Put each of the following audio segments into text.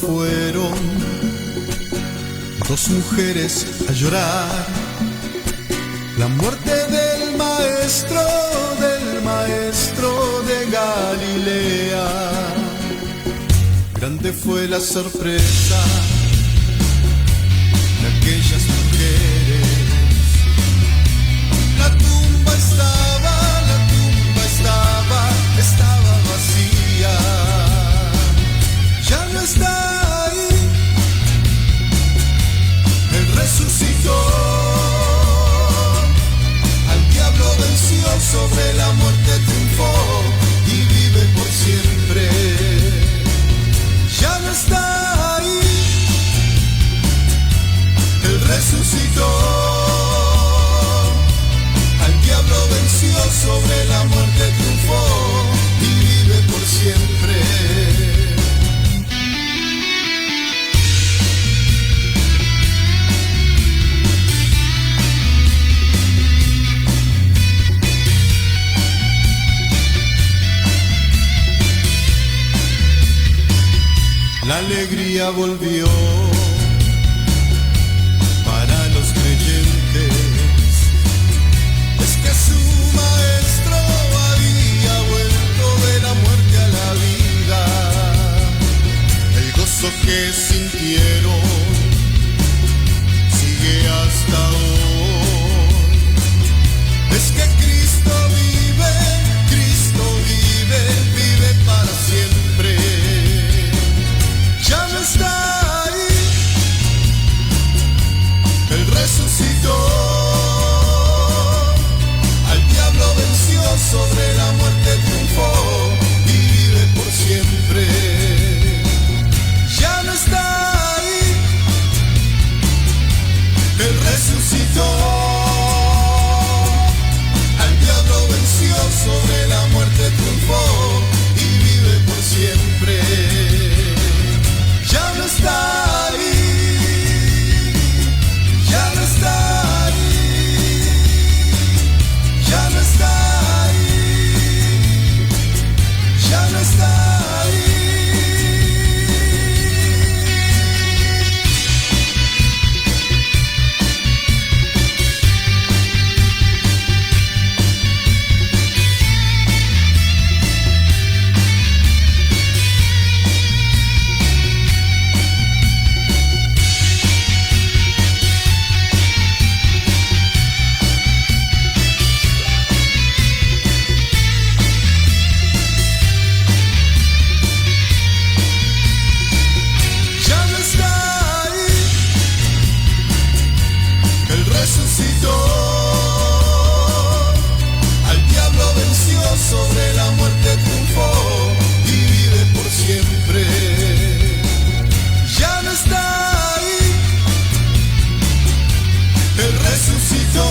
fueron dos mujeres a llorar la muerte del maestro de Galilea. Grande fue la sorpresa de aquellas mujeres. La tumba estaba vacía. Ya no está ahí. Él resucitó. Al diablo venció, sobre la muerte triunfó y vive por siempre. Ya no está ahí. Él resucitó. Al diablo venció, sobre la muerte triunfó y vive por siempre. La alegría volvió para los creyentes. Es que su maestro había vuelto de la muerte a la vida. El gozo que sintieron sigue hasta hoy. Es que Cristo vive, vive para siempre. Ya no está ahí. Él resucitó. Al diablo venció, sobre la muerte triunfó y vive por siempre. Ya no está ahí. Él resucitó. Al diablo venció, sobre la muerte triunfó y vive por siempre. Ya no está ahí, ya no está ahí, ya no está ahí, ya no está ahí. Al diablo venció, sobre la muerte triunfó y vive por siempre. Ya no está ahí. Él resucitó.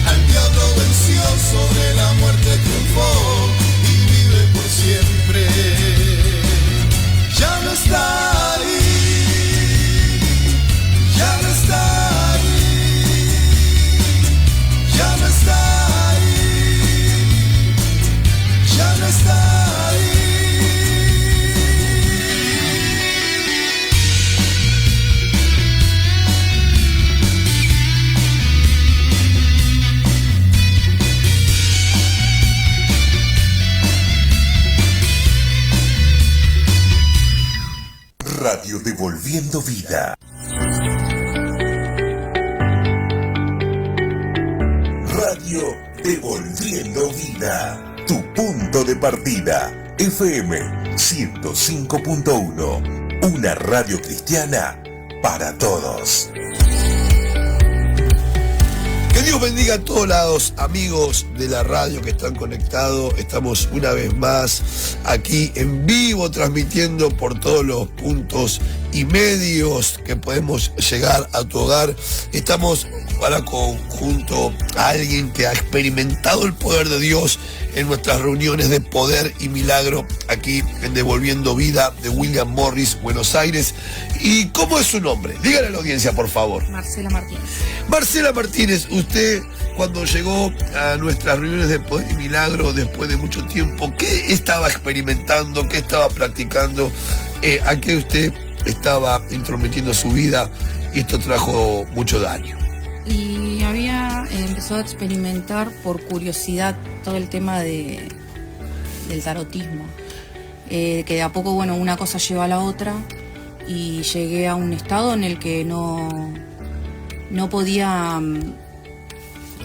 Al diablo venció, sobre la muerte triunfó y vive por siempre. Ya no está ahí. Ya no está ahí, ya no está ahí, ya no está ahí. Radio Devolviendo Vida. Radio Devolviendo Vida. Tu punto de partida. FM 105.1. Una radio cristiana para todos. Que Dios bendiga a todos lados, amigos de la radio que están conectados. Estamos una vez más aquí en vivo, transmitiendo por todos los puntos y medios que podemos llegar a tu hogar. Estamos junto a alguien que ha experimentado el poder de Dios en nuestras reuniones de poder y milagro aquí en Devolviendo Vida de William Morris, Buenos Aires. ¿Y cómo es su nombre? Dígale a la audiencia, por favor. Marcela Martínez. Marcela Martínez, usted cuando llegó a nuestras reuniones de poder y milagro después de mucho tiempo, ¿qué estaba experimentando? ¿Qué estaba practicando? ¿A qué usted estaba intrometiendo su vida? Y esto trajo mucho daño. Y había empezado a experimentar por curiosidad todo el tema del tarotismo. Que de a poco, bueno, una cosa lleva a la otra y llegué a un estado en el que no podía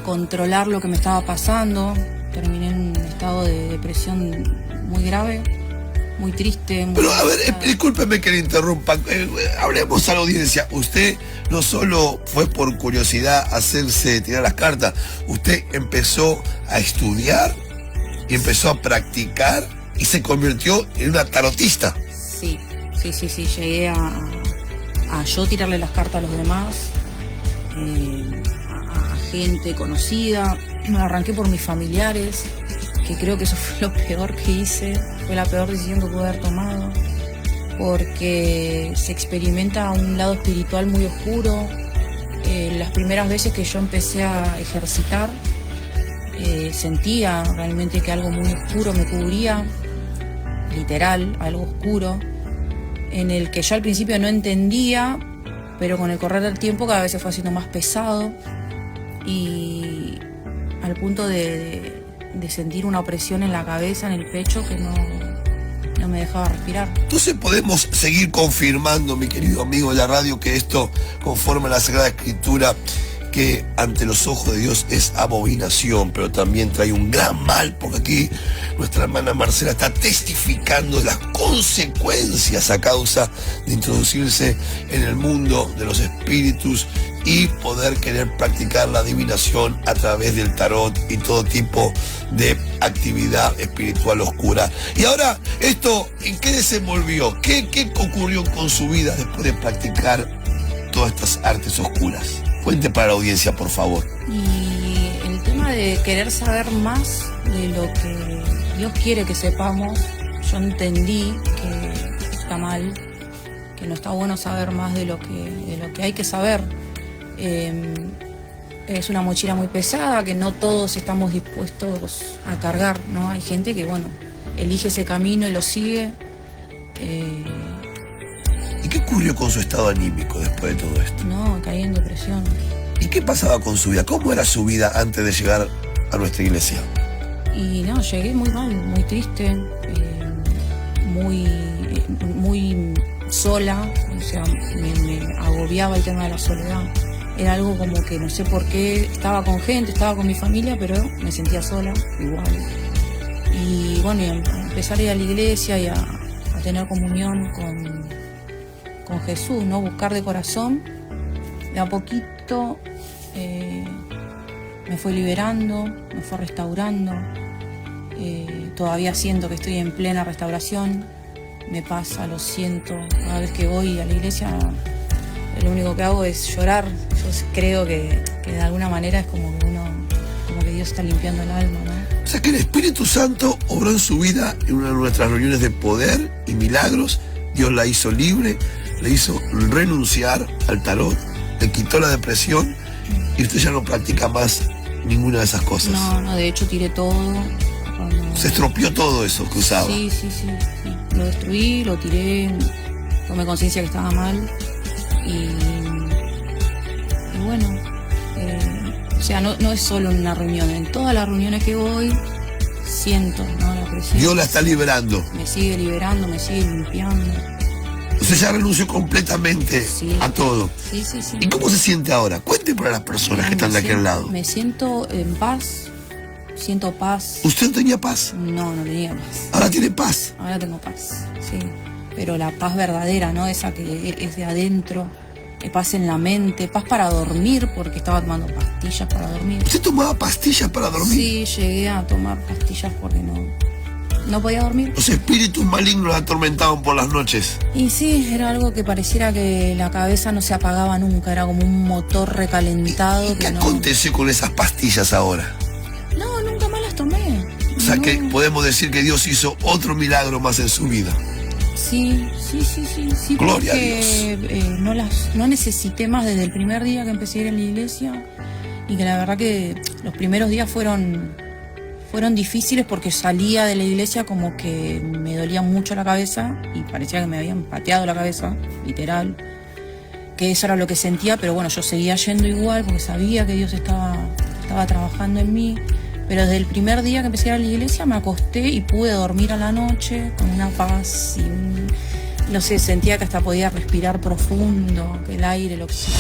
controlar lo que me estaba pasando. Terminé en un estado de depresión muy grave, muy triste. Pero a ver, discúlpeme que le interrumpa, hablemos a la audiencia. Usted no solo fue por curiosidad tirar las cartas, usted empezó a estudiar y empezó a practicar y se convirtió en una tarotista. Sí, llegué a yo tirarle las cartas a los demás, a gente conocida. Me arranqué por mis familiares, que creo que eso fue lo peor que hice, fue la peor decisión que pude haber tomado, porque se experimenta un lado espiritual muy oscuro. Las primeras veces que yo empecé a ejercitar, sentía realmente que algo muy oscuro me cubría, literal, algo oscuro, en el que yo al principio no entendía, pero con el correr del tiempo cada vez se fue haciendo más pesado, y al punto de sentir una opresión en la cabeza, en el pecho, que no me dejaba respirar. Entonces podemos seguir confirmando, mi querido amigo de la radio, que esto, conforme a la Sagrada Escritura, que ante los ojos de Dios es abominación, pero también trae un gran mal, porque aquí nuestra hermana Marcela está testificando de las consecuencias a causa de introducirse en el mundo de los espíritus y poder querer practicar la adivinación a través del tarot y todo tipo de actividad espiritual oscura. Y ahora, ¿esto en qué desenvolvió? ¿Qué ocurrió con su vida después de practicar todas estas artes oscuras? Cuente para la audiencia, por favor. Y el tema de querer saber más de lo que Dios quiere que sepamos, yo entendí que está mal, que no está bueno saber más de lo que hay que saber. Es una mochila muy pesada que no todos estamos dispuestos a cargar, ¿no? Hay gente que, bueno, elige ese camino y lo sigue. ¿Y qué ocurrió con su estado anímico después de todo esto? No, caí en depresión. ¿Y qué pasaba con su vida? ¿Cómo era su vida antes de llegar a nuestra iglesia? Y no, llegué muy mal, muy triste, muy sola, o sea, me agobiaba el tema de la soledad. Era algo como que no sé por qué, estaba con gente, estaba con mi familia, pero me sentía sola, igual. Y bueno, y empezar a ir a la iglesia y a tener comunión con Jesús, ¿no? Buscar de corazón. De a poquito me fue liberando, me fue restaurando. Todavía siento que estoy en plena restauración. Me pasa, lo siento. Cada vez que voy a la iglesia, lo único que hago es llorar. Yo creo que de alguna manera es como que Dios está limpiando el alma, ¿no? O sea que el Espíritu Santo obró en su vida en una de nuestras reuniones de poder y milagros. Dios la hizo libre, le hizo renunciar al tarot, le quitó la depresión y usted ya no practica más ninguna de esas cosas. No, de hecho tiré todo. Se estropeó todo eso que usaba. Sí. Lo destruí, lo tiré, tomé conciencia que estaba mal y bueno, o sea, no es solo en una reunión, en todas las reuniones que voy siento, ¿no? La presión. Dios la está liberando. Me sigue liberando, me sigue limpiando. Usted ya renunció completamente a todo. Sí. ¿Y cómo se siente ahora? Cuente para las personas que están de aquel lado. Me siento en paz, siento paz. ¿Usted no tenía paz? No tenía paz. ¿Ahora tiene paz? Ahora tengo paz, sí. Pero la paz verdadera, ¿no? Esa que es de adentro. Paz en la mente, paz para dormir, porque estaba tomando pastillas para dormir. ¿Usted tomaba pastillas para dormir? Sí, llegué a tomar pastillas porque no no podía dormir. Los espíritus malignos la atormentaban por las noches. Y sí, era algo que pareciera que la cabeza no se apagaba nunca, era como un motor recalentado. ¿Y qué que no... aconteció con esas pastillas ahora? No, nunca más las tomé. O sea No. que podemos decir que Dios hizo otro milagro más en su vida. Sí, Gloria porque a Dios. no necesité más desde el primer día que empecé a ir a la iglesia, y que la verdad que los primeros días fueron difíciles porque salía de la iglesia como que me dolía mucho la cabeza y parecía que me habían pateado la cabeza, literal, que eso era lo que sentía, pero bueno, yo seguía yendo igual porque sabía que Dios estaba trabajando en mí. Pero desde el primer día que empecé a ir a la iglesia me acosté y pude dormir a la noche con una paz y no sé, sentía que hasta podía respirar profundo, que el aire, el oxígeno.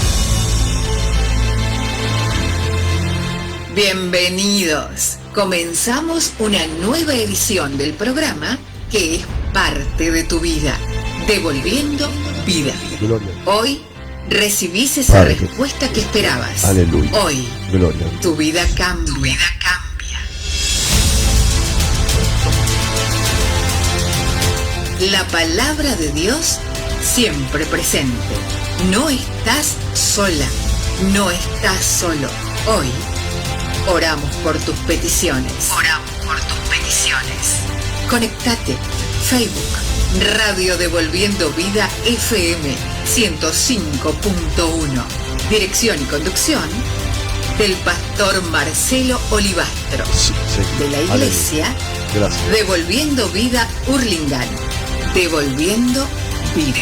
Bienvenidos. Comenzamos una nueva edición del programa que es parte de tu vida, Devolviendo Vida. Gloria. Hoy recibís esa Padre. respuesta que esperabas. Aleluya. Hoy Gloria. tu vida cambia. La palabra de Dios siempre presente. No estás sola, no estás solo. Hoy oramos por tus peticiones. Conectate. Facebook, Radio Devolviendo Vida FM 105.1. Dirección y conducción del pastor Marcelo Olivastro. Sí, sí. De la iglesia Gracias. Devolviendo Vida Hurlingham. Devolviendo Vida.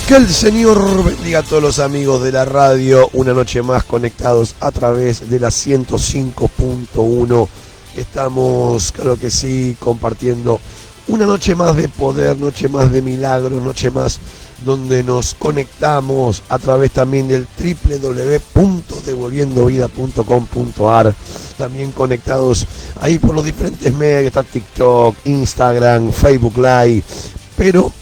Que el Señor bendiga a todos los amigos de la radio, una noche más conectados a través de la 105.1. Estamos, claro que sí, compartiendo una noche más de poder, noche más de milagros, noche más donde nos conectamos a través también del www.devolviendovida.com.ar, también conectados ahí por los diferentes medios, está TikTok, Instagram, Facebook Live, pero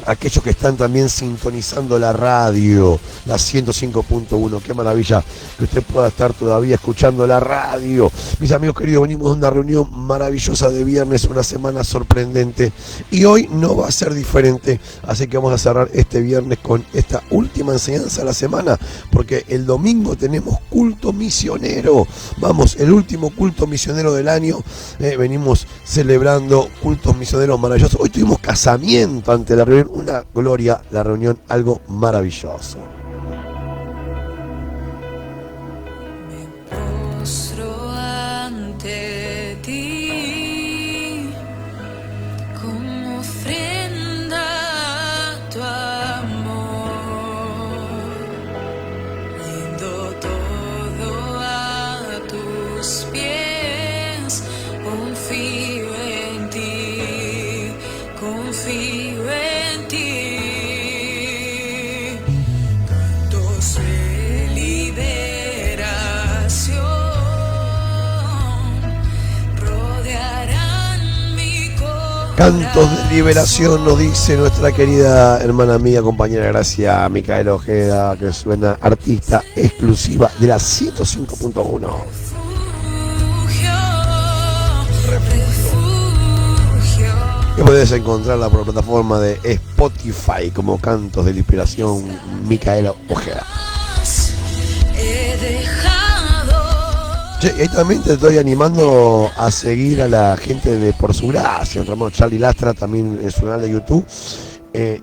aquellos que están también sintonizando la radio, la 105.1, qué maravilla que usted pueda estar todavía escuchando la radio. Mis amigos queridos, venimos de una reunión maravillosa de viernes, una semana sorprendente, y hoy no va a ser diferente, así que vamos a cerrar este viernes con esta última enseñanza de la semana, porque el domingo tenemos culto misionero, vamos, el último culto misionero del año, venimos celebrando cultos misioneros maravillosos. Hoy tuvimos casamiento ante la reunión, una gloria, la reunión, algo maravilloso. Me postro ante ti como ofrenda a tu amor, rindo todo a tus pies, confío en ti, confío en ti. Cantos de liberación rodearán mi corazón. Cantos de liberación, nos dice nuestra querida hermana amiga, compañera Gracia Micaela Ojeda, que suena artista exclusiva de la 105.1. Que puedes encontrarla por la plataforma de Spotify como Cantos de Liberación Micaela Ojeda. He dejado. Che, y ahí también te estoy animando a seguir a la gente de Por Su Gracia, nuestro hermano Charlie Lastra, también en su canal de YouTube.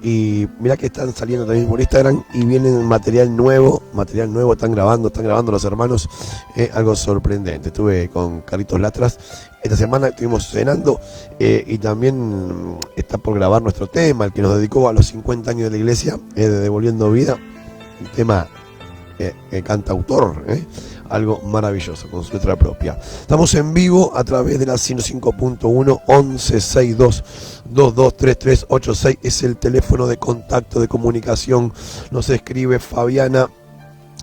Y mirá que están saliendo también por Instagram y vienen material nuevo, están grabando los hermanos, algo sorprendente. Estuve con Carlitos Latras esta semana, estuvimos cenando, y también está por grabar nuestro tema, el que nos dedicó a los 50 años de la iglesia, de Devolviendo Vida, un tema cantautor, algo maravilloso, con su letra propia. Estamos en vivo a través de la 105.1, 1162-223386, es el teléfono de contacto, de comunicación. Nos escribe Fabiana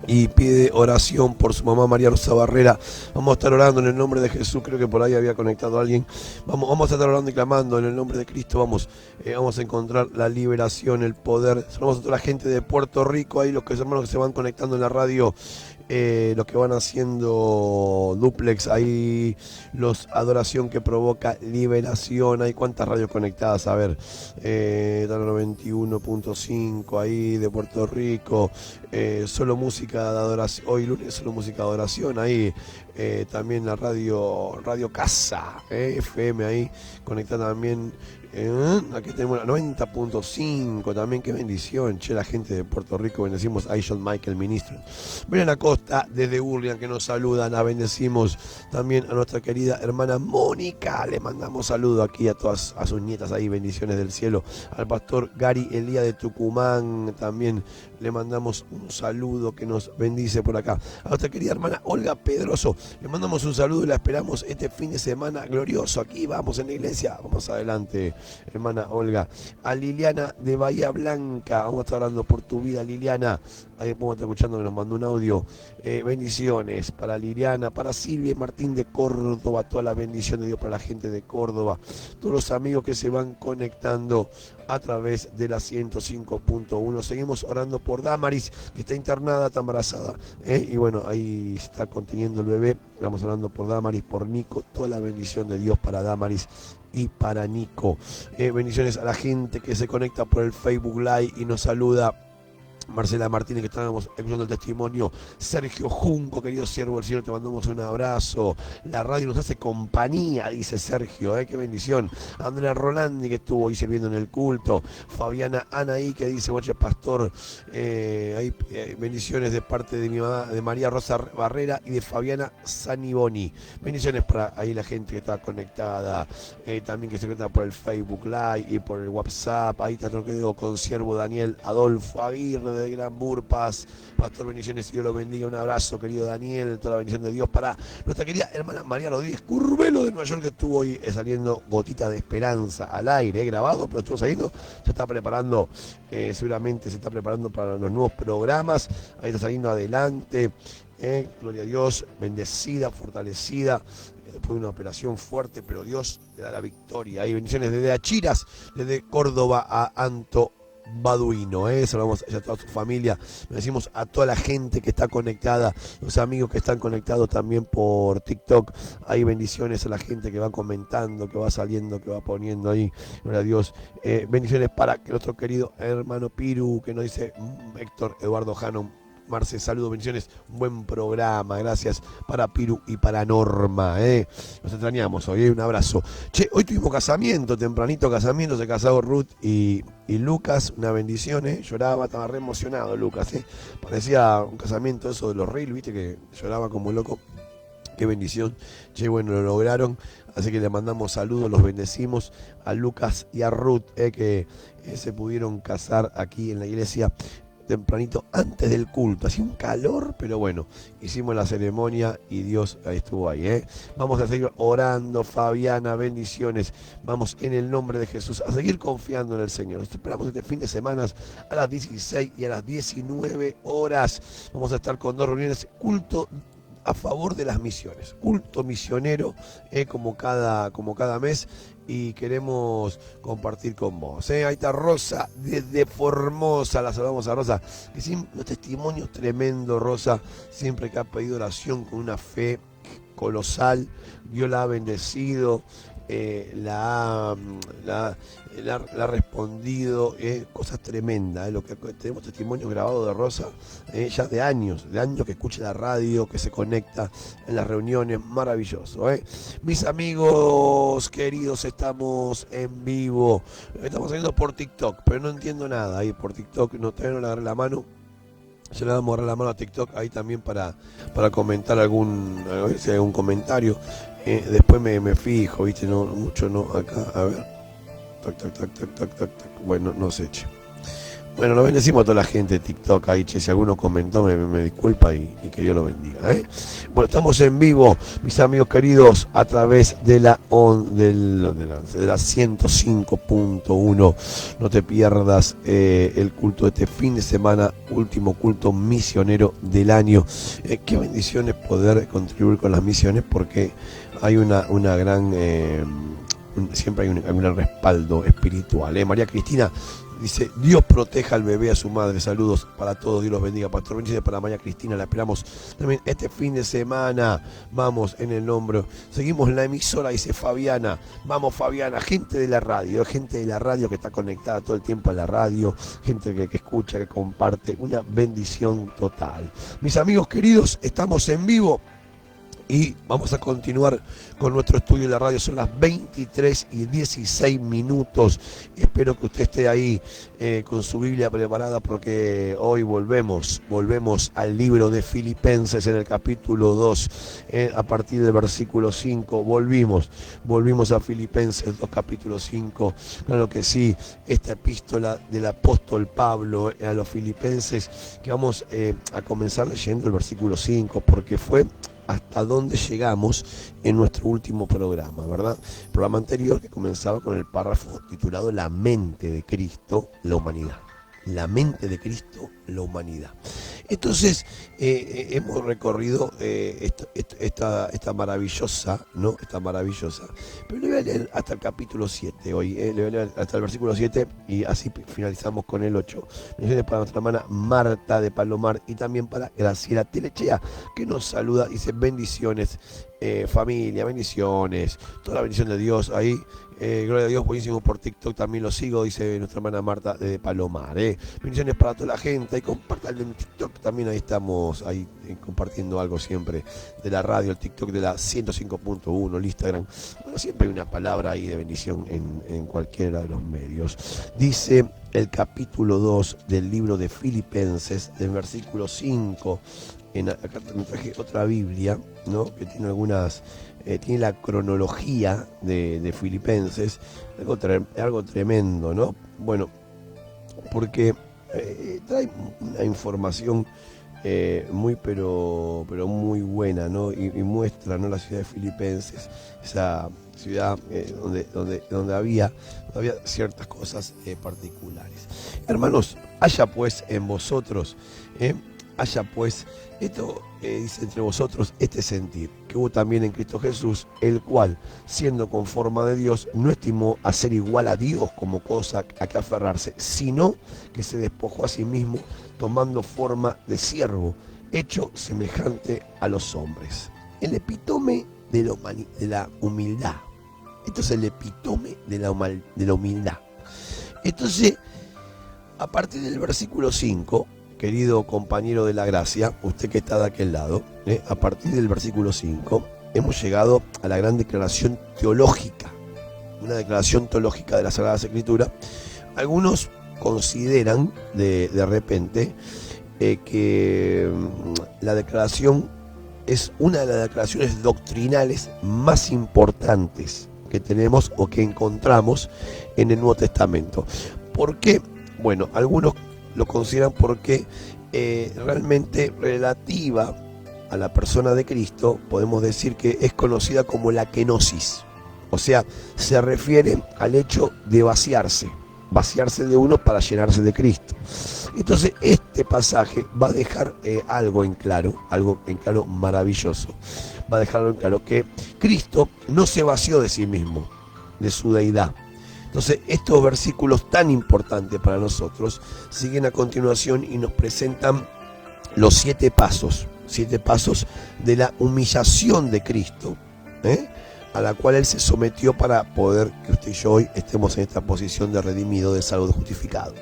y pide oración por su mamá María Rosa Barrera. Vamos a estar orando en el nombre de Jesús. Creo que por ahí había conectado a alguien. Vamos a estar orando y clamando en el nombre de Cristo. Vamos a encontrar la liberación, el poder. Saludamos a toda la gente de Puerto Rico, ahí los hermanos que se van conectando en la radio. los que van haciendo duplex, ahí los Adoración que provoca liberación, hay cuántas radios conectadas, a ver, 91.5 ahí de Puerto Rico, solo música de adoración, hoy lunes solo música de adoración, ahí también la radio Casa, FM ahí, conectada también. Aquí tenemos la 90.5 también, qué bendición, che, la gente de Puerto Rico, bendecimos a John Michael Ministro. Brian Acosta desde Burlian que nos saludan, la bendecimos también a nuestra querida hermana Mónica, le mandamos saludo aquí a todas, a sus nietas ahí, bendiciones del cielo, al pastor Gary Elía de Tucumán, también le mandamos un saludo que nos bendice por acá. A nuestra querida hermana Olga Pedroso, le mandamos un saludo y la esperamos este fin de semana glorioso. Aquí vamos en la iglesia, vamos adelante, hermana Olga. A Liliana de Bahía Blanca, vamos a estar hablando por tu vida, Liliana. Ahí podemos estar escuchando que nos mandó un audio. Bendiciones para Liliana, para Silvia Martín de Córdoba, toda la bendición de Dios para la gente de Córdoba, todos los amigos que se van conectando a través de la 105.1. Seguimos orando por Damaris, que está internada, está embarazada, y bueno, ahí está conteniendo el bebé. Estamos orando por Damaris, por Nico, toda la bendición de Dios para Damaris y para Nico. Bendiciones a la gente que se conecta por el Facebook Live y nos saluda. Marcela Martínez, que estábamos escuchando el testimonio. Sergio Junco, querido siervo del Señor, te mandamos un abrazo. La radio nos hace compañía, dice Sergio, qué bendición. Andrea Rolandi, que estuvo ahí sirviendo en el culto. Fabiana Anaí, que dice, oye, pastor, hay bendiciones de parte de mi mamá, de María Rosa Barrera y de Fabiana Saniboni. Bendiciones para ahí la gente que está conectada, también que se conecta por el Facebook Live y por el WhatsApp. Ahí está nuestro consiervo Daniel Adolfo Aguirre de Gran Burpas, pastor, bendiciones, Dios lo bendiga, un abrazo, querido Daniel, toda la bendición de Dios para nuestra querida hermana María Rodríguez Curvelo de Nueva York, que estuvo hoy saliendo Gotita de Esperanza al aire, grabado, pero estuvo saliendo, se está preparando, seguramente se está preparando para los nuevos programas, ahí está saliendo adelante, gloria a Dios, bendecida, fortalecida, después de una operación fuerte, pero Dios le da la victoria. Hay bendiciones desde Achiras, desde Córdoba a Anto Baduino, saludamos a toda su familia, le decimos a toda la gente que está conectada, los amigos que están conectados también por TikTok, hay bendiciones a la gente que va comentando, que va saliendo, que va poniendo ahí, gloria a Dios, bendiciones para nuestro querido hermano Piru, que nos dice Héctor Eduardo Jano. Marce, saludos, bendiciones, un buen programa, gracias para Piru y para Norma, nos extrañamos hoy, un abrazo. Che, hoy tuvimos casamiento, tempranito casamiento, se casaron Ruth y Lucas, una bendición, lloraba, estaba re emocionado Lucas, parecía un casamiento eso de los Reels, viste que lloraba como loco, qué bendición, che, bueno, lo lograron, así que le mandamos saludos, los bendecimos a Lucas y a Ruth, que se pudieron casar aquí en la iglesia, tempranito antes del culto, hacía un calor, pero bueno, hicimos la ceremonia y Dios estuvo ahí, Vamos a seguir orando, Fabiana, bendiciones, vamos en el nombre de Jesús a seguir confiando en el Señor. Nos esperamos este fin de semana a las 16 y a las 19 horas, vamos a estar con 2 reuniones, culto a favor de las misiones, culto misionero, como cada mes, y queremos compartir con vos. Ahí está Rosa desde Formosa, la saludamos a Rosa, que siempre los testimonios tremendos, Rosa, siempre que ha pedido oración con una fe colosal, Dios la ha bendecido, la ha respondido, cosas tremendas, lo que tenemos testimonios grabados de Rosa, ya de años que escucha la radio, que se conecta en las reuniones, maravilloso. Mis amigos queridos, estamos en vivo, estamos saliendo por TikTok, pero no entiendo nada, ahí por TikTok todavía no le agarré la mano. Ya le vamos a agarrar la mano a TikTok ahí también para comentar algún comentario. Después me fijo, viste, no mucho no acá, a ver. Tac. Bueno, no sé, che. Bueno, lo bendecimos a toda la gente de TikTok ahí, che, si alguno comentó me disculpa y que Dios lo bendiga, Bueno, estamos en vivo, mis amigos queridos, a través de la 105.1. No te pierdas el culto de este fin de semana, último culto misionero del año. Qué bendición es poder contribuir con las misiones, porque hay una gran siempre hay un respaldo espiritual. María Cristina dice, Dios proteja al bebé, a su madre. Saludos para todos, Dios los bendiga. Pastor Benítez, para María Cristina, la esperamos también este fin de semana. Vamos en el nombre. Seguimos en la emisora, dice Fabiana. Vamos, Fabiana, gente de la radio que está conectada todo el tiempo a la radio, gente que escucha, que comparte. Una bendición total. Mis amigos queridos, estamos en vivo. Y vamos a continuar con nuestro estudio de la radio. Son las 23:16. Espero que usted esté ahí con su Biblia preparada, porque hoy volvemos al libro de Filipenses en el capítulo 2, a partir del versículo 5. Volvimos a Filipenses 2, capítulo 5. Claro que sí, esta epístola del apóstol Pablo a los filipenses, que vamos a comenzar leyendo el versículo 5, porque fue hasta dónde llegamos en nuestro último programa, ¿verdad? El programa anterior, que comenzaba con el párrafo titulado La mente de Cristo, la humanidad. La mente de Cristo, la humanidad. Entonces, hemos recorrido esta maravillosa, ¿no? Esta maravillosa. Pero le voy a leer hasta el capítulo 7 hoy. Le voy a leer hasta el versículo 7 y así finalizamos con el 8. Bendiciones para nuestra hermana Marta de Palomar y también para Graciela Telechea, que nos saluda. Dice, bendiciones, familia, bendiciones. Toda la bendición de Dios ahí. Gloria a Dios, buenísimo por TikTok, también lo sigo, dice nuestra hermana Marta de Palomar. Bendiciones para toda la gente, y compartan en TikTok, también ahí estamos, ahí compartiendo algo siempre de la radio, el TikTok de la 105.1, el Instagram. Bueno, siempre hay una palabra ahí de bendición en cualquiera de los medios. Dice el capítulo 2 del libro de Filipenses, del versículo 5. Acá me traje otra Biblia, ¿no? Que tiene algunas... tiene la cronología de Filipenses, algo tremendo, ¿no? Bueno, porque trae una información muy pero muy buena, ¿no? Y muestra, ¿no?, la ciudad de Filipenses, esa ciudad donde había ciertas cosas particulares. Hermanos, haya pues en vosotros, haya pues, esto dice, entre vosotros este sentir que hubo también en Cristo Jesús, el cual, siendo con forma de Dios, no estimó a ser igual a Dios como cosa a que aferrarse, sino que se despojó a sí mismo, tomando forma de siervo, hecho semejante a los hombres. El epítome de la humildad. Esto es el epítome de la humildad. Entonces, a partir del versículo 5, querido compañero de la gracia, usted que está de aquel lado, a partir del versículo 5, hemos llegado a la gran declaración teológica, una declaración teológica de la Sagrada Escritura. Algunos consideran de repente que la declaración es una de las declaraciones doctrinales más importantes que tenemos o que encontramos en el Nuevo Testamento. ¿Por qué? Bueno, algunos lo consideran porque realmente relativa a la persona de Cristo, podemos decir que es conocida como la kenosis. O sea, se refiere al hecho de vaciarse de uno para llenarse de Cristo. Entonces, este pasaje va a dejar algo en claro maravilloso. Va a dejarlo en claro que Cristo no se vació de sí mismo, de su deidad. Entonces, estos versículos tan importantes para nosotros siguen a continuación y nos presentan los 7 pasos de la humillación de Cristo, a la cual Él se sometió para poder que usted y yo hoy estemos en esta posición de redimido, de salvo, de justificado.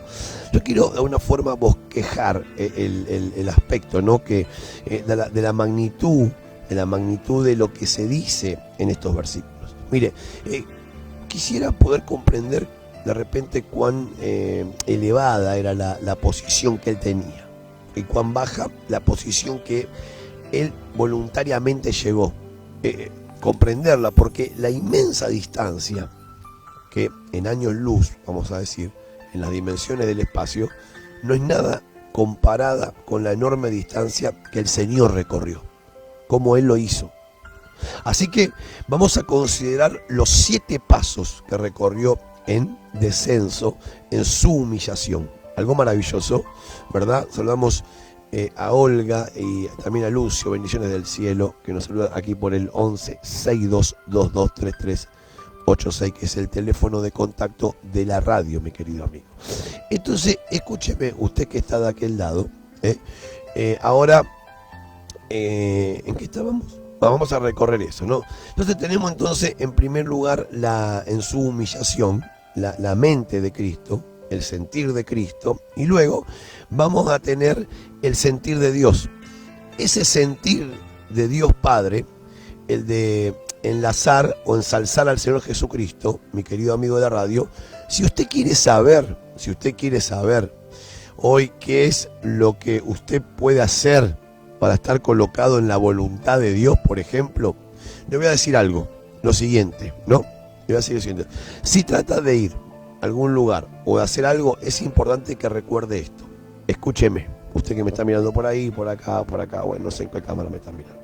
Yo quiero de alguna forma bosquejar el aspecto, ¿no?, que de la magnitud de lo que se dice en estos versículos. Mire, quisiera poder comprender de repente cuán elevada era la posición que él tenía y cuán baja la posición que él voluntariamente llegó. Comprenderla, porque la inmensa distancia que en años luz, vamos a decir, en las dimensiones del espacio, no es nada comparada con la enorme distancia que el Señor recorrió, como Él lo hizo. Así que vamos a considerar los 7 pasos que recorrió en descenso, en su humillación. Algo maravilloso, ¿verdad? Saludamos a Olga y también a Lucio, bendiciones del cielo, que nos saluda aquí por el 11 622233 86, que es el teléfono de contacto de la radio, mi querido amigo. Entonces, escúcheme, usted que está de aquel lado, ahora, ¿en qué estábamos? Vamos a recorrer eso, ¿no? Entonces tenemos entonces, en primer lugar, en su humillación, la mente de Cristo, el sentir de Cristo, y luego vamos a tener el sentir de Dios. Ese sentir de Dios Padre, el de enlazar o ensalzar al Señor Jesucristo, mi querido amigo de la radio, si usted quiere saber hoy qué es lo que usted puede hacer para estar colocado en la voluntad de Dios, por ejemplo, le voy a decir algo, lo siguiente, ¿no? Le voy a decir lo siguiente. Si trata de ir a algún lugar o de hacer algo, es importante que recuerde esto. Escúcheme, usted que me está mirando por ahí, por acá, bueno, no sé en qué cámara me está mirando.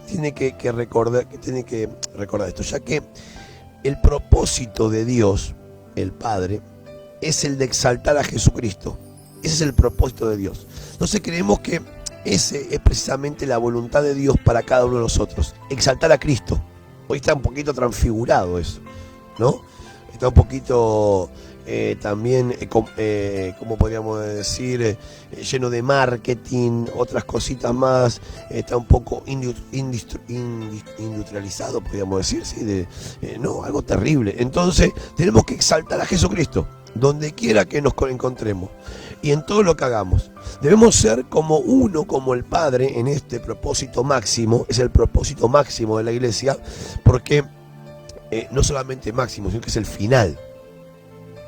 Tiene que recordar esto, ya que el propósito de Dios, el Padre, es el de exaltar a Jesucristo. Ese es el propósito de Dios. Entonces creemos que ese es precisamente la voluntad de Dios para cada uno de nosotros, exaltar a Cristo. Hoy está un poquito transfigurado eso, ¿no? Está un poquito también, como podríamos decir, lleno de marketing, otras cositas más. Está un poco industrializado, podríamos decir, ¿sí? No, algo terrible. Entonces tenemos que exaltar a Jesucristo donde quiera que nos encontremos y en todo lo que hagamos. Debemos ser como uno, como el Padre, en este propósito máximo. Es el propósito máximo de la iglesia, porque no solamente máximo, sino que es el final,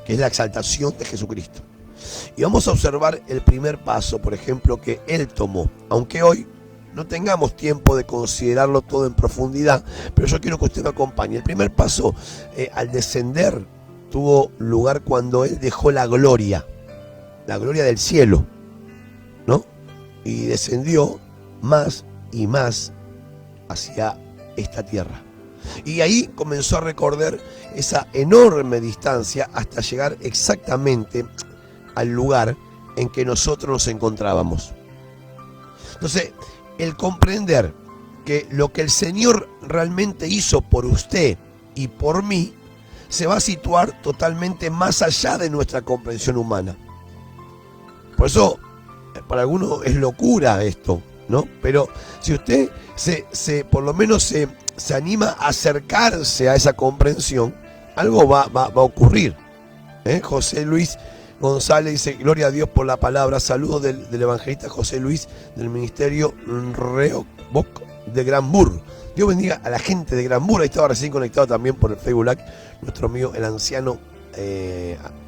que es la exaltación de Jesucristo. Y vamos a observar el primer paso, por ejemplo, que Él tomó, aunque hoy no tengamos tiempo de considerarlo todo en profundidad, pero yo quiero que usted me acompañe. El primer paso, al descender, tuvo lugar cuando Él dejó la gloria del cielo, ¿no? Y descendió más y más hacia esta tierra. Y ahí comenzó a recorrer esa enorme distancia hasta llegar exactamente al lugar en que nosotros nos encontrábamos. Entonces, el comprender que lo que el Señor realmente hizo por usted y por mí se va a situar totalmente más allá de nuestra comprensión humana. Por eso, para algunos es locura esto, ¿no? Pero si usted por lo menos se anima a acercarse a esa comprensión, algo va a ocurrir. José Luis González dice: gloria a Dios por la palabra. Saludos del evangelista José Luis del ministerio Rehoboth de Granburg. Dios bendiga a la gente de Granburg. Ahí estaba recién conectado también por el Facebook Live nuestro amigo, el anciano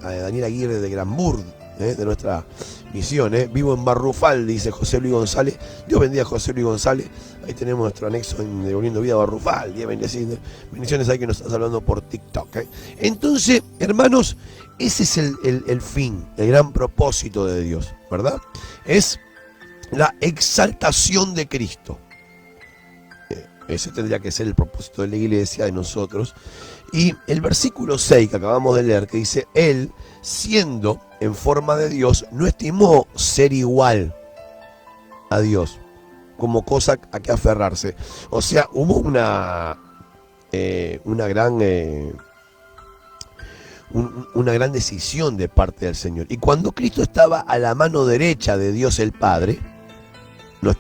Daniel Aguirre de Granburg, de nuestra misión. Vivo en Barrufal, dice José Luis González. Dios bendiga a José Luis González. Ahí tenemos nuestro anexo en Devolviendo Vida Barrufal. Dios bendiga. Bendiciones ahí que nos estás hablando por TikTok. Entonces, hermanos, ese es el fin, el gran propósito de Dios, ¿verdad? Es la exaltación de Cristo. Ese tendría que ser el propósito de la iglesia, de nosotros. Y el versículo 6 que acabamos de leer, que dice: Él, siendo en forma de Dios, no estimó ser igual a Dios como cosa a que aferrarse. O sea, hubo una gran decisión de parte del Señor. Y cuando Cristo estaba a la mano derecha de Dios el Padre, no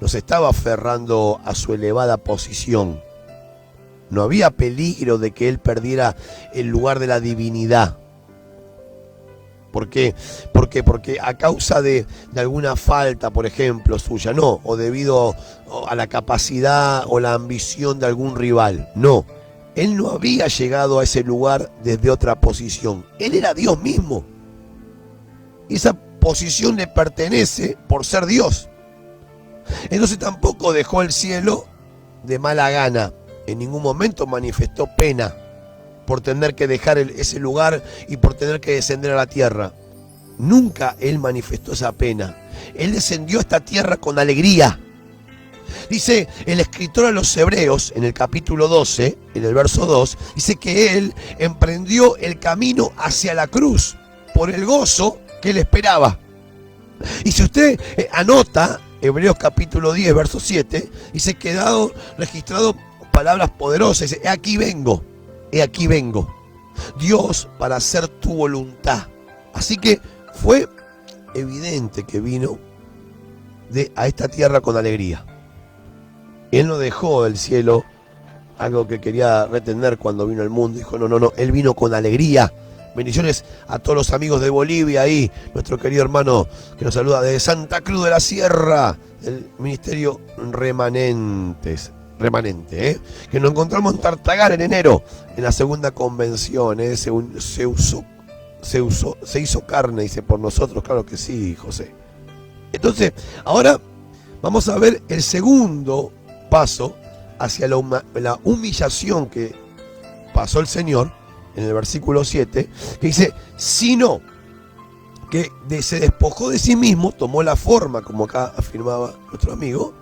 se estaba aferrando a su elevada posición. No había peligro de que Él perdiera el lugar de la divinidad. ¿Por qué? Porque a causa de alguna falta, por ejemplo, suya, no, o debido a la capacidad o la ambición de algún rival, no. Él no había llegado a ese lugar desde otra posición. Él era Dios mismo. Y esa posición le pertenece por ser Dios. Entonces tampoco dejó el cielo de mala gana. En ningún momento manifestó pena por tener que dejar ese lugar y por tener que descender a la tierra. Nunca Él manifestó esa pena. Él descendió a esta tierra con alegría. Dice el escritor a los Hebreos, en el capítulo 12, en el verso 2, dice que Él emprendió el camino hacia la cruz por el gozo que Él esperaba. Y si usted anota Hebreos capítulo 10, verso 7, dice: quedado registrado palabras poderosas. Dice, he aquí vengo, Dios, para hacer tu voluntad. Así que fue evidente que vino a esta tierra con alegría. Él no dejó del cielo algo que quería retener cuando vino al mundo. Dijo, no, él vino con alegría. Bendiciones a todos los amigos de Bolivia ahí, nuestro querido hermano que nos saluda de Santa Cruz de la Sierra, del Ministerio Remanente, que nos encontramos en Tartagal en enero, en la segunda convención, se hizo carne, dice, por nosotros, claro que sí, José. Entonces, ahora vamos a ver el segundo paso hacia la humillación que pasó el Señor, en el versículo 7, que dice, sino que se despojó de sí mismo, tomó la forma, como acá afirmaba nuestro amigo,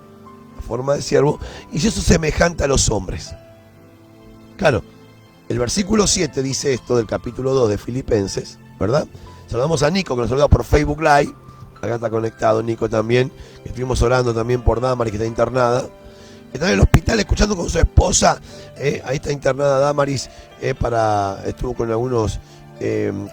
la forma de siervo, y hizo semejante a los hombres. Claro, el versículo 7 dice esto del capítulo 2 de Filipenses, ¿verdad? Saludamos a Nico, que nos saluda por Facebook Live, acá está conectado Nico también, que estuvimos orando también por Damaris, que está internada. Está en el hospital escuchando con su esposa, ahí está internada Damaris, estuvo con algunas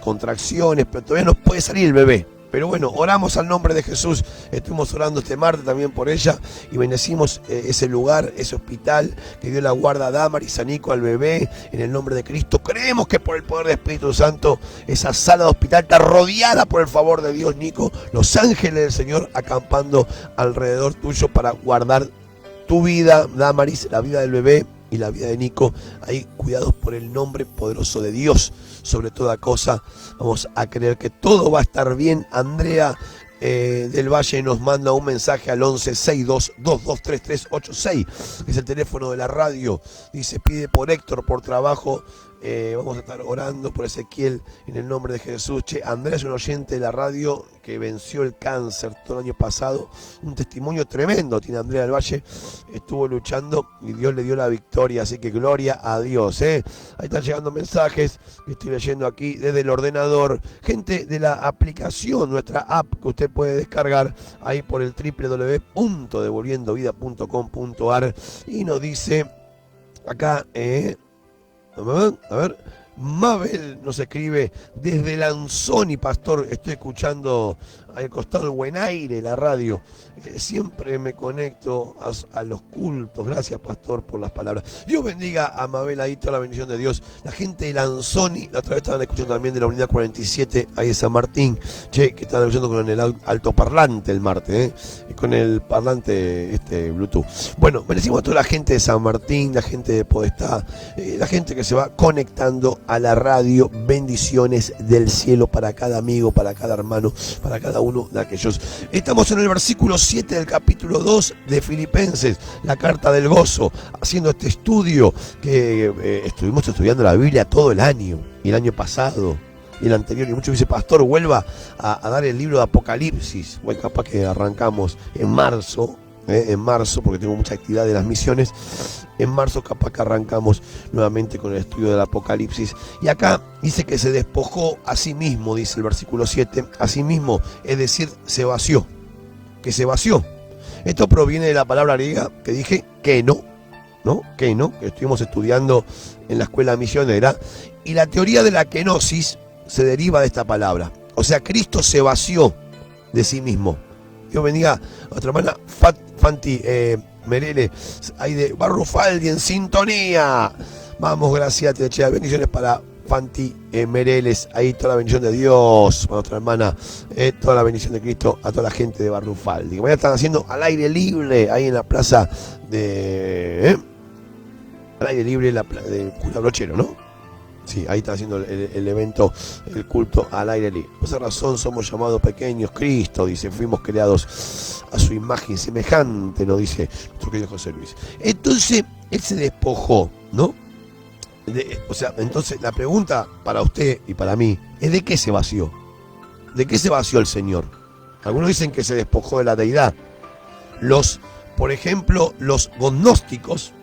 contracciones, pero todavía no puede salir el bebé. Pero bueno, oramos al nombre de Jesús, estuvimos orando este martes también por ella y bendecimos ese lugar, ese hospital que dio la guarda a Damaris, a Nico, al bebé, en el nombre de Cristo. Creemos que por el poder del Espíritu Santo esa sala de hospital está rodeada por el favor de Dios, Nico, los ángeles del Señor acampando alrededor tuyo para guardar tu vida, Damaris, la vida del bebé y la vida de Nico, ahí cuidados por el nombre poderoso de Dios. Sobre toda cosa, vamos a creer que todo va a estar bien. Andrea del Valle nos manda un mensaje al 1162223386, que es el teléfono de la radio. Dice, pide por Héctor, por trabajo. Vamos a estar orando por Ezequiel en el nombre de Jesús. Andrea es un oyente de la radio que venció el cáncer todo el año pasado. Un testimonio tremendo tiene Andrea del Valle. Estuvo luchando y Dios le dio la victoria. Así que gloria a Dios. Ahí están llegando mensajes que estoy leyendo aquí desde el ordenador. Gente de la aplicación, nuestra app que usted puede descargar ahí por el www.devolviendovida.com.ar. Y nos dice acá... A ver, Mabel nos escribe desde Lanzoni, pastor, estoy escuchando al costado del Buen Aire, la radio. Siempre me conecto a los cultos. Gracias, pastor, por las palabras. Dios bendiga a Mabel, ahí toda la bendición de Dios. La gente de Lanzoni, la otra vez estaban escuchando también de la unidad 47, ahí de San Martín, que estaban escuchando con el altoparlante el martes, con el parlante Bluetooth. Bueno, bendecimos a toda la gente de San Martín, la gente de Podestá, la gente que se va conectando a la radio. Bendiciones del cielo para cada amigo, para cada hermano, para cada uno de aquellos. Estamos en el versículo 7 del capítulo 2 de Filipenses, la carta del gozo, haciendo este estudio que estuvimos estudiando la Biblia todo el año, y el año pasado, y el anterior, y muchos dicen, pastor, vuelva a dar el libro de Apocalipsis. Bueno, capaz que arrancamos en marzo, porque tengo mucha actividad de las misiones. En marzo capaz que arrancamos nuevamente con el estudio del Apocalipsis. Y acá dice que se despojó a sí mismo, dice el versículo 7, a sí mismo, es decir, se vació, que se vació. Esto proviene de la palabra griega que dije, que estuvimos estudiando en la escuela misionera. Y la teoría de la kenosis se deriva de esta palabra. O sea, Cristo se vació de sí mismo. Dios bendiga a nuestra hermana Fanti Merele, ahí de Barrufaldi en sintonía. Vamos, gracias, bendiciones para Fanti Mereles, ahí toda la bendición de Dios, para nuestra hermana, toda la bendición de Cristo a toda la gente de Barrufaldi. Que mañana están haciendo al aire libre, ahí en la plaza de... al aire libre de Cura Brochero, ¿no? Sí, ahí está haciendo el evento, el culto al aire libre. Por esa razón somos llamados pequeños. Cristo, dice, fuimos creados a su imagen semejante, nos dice nuestro querido José Luis. Entonces, él se despojó, ¿no? Entonces la pregunta para usted y para mí es: ¿de qué se vació? ¿De qué se vació el Señor? Algunos dicen que se despojó de la deidad. Por ejemplo, los gnósticos,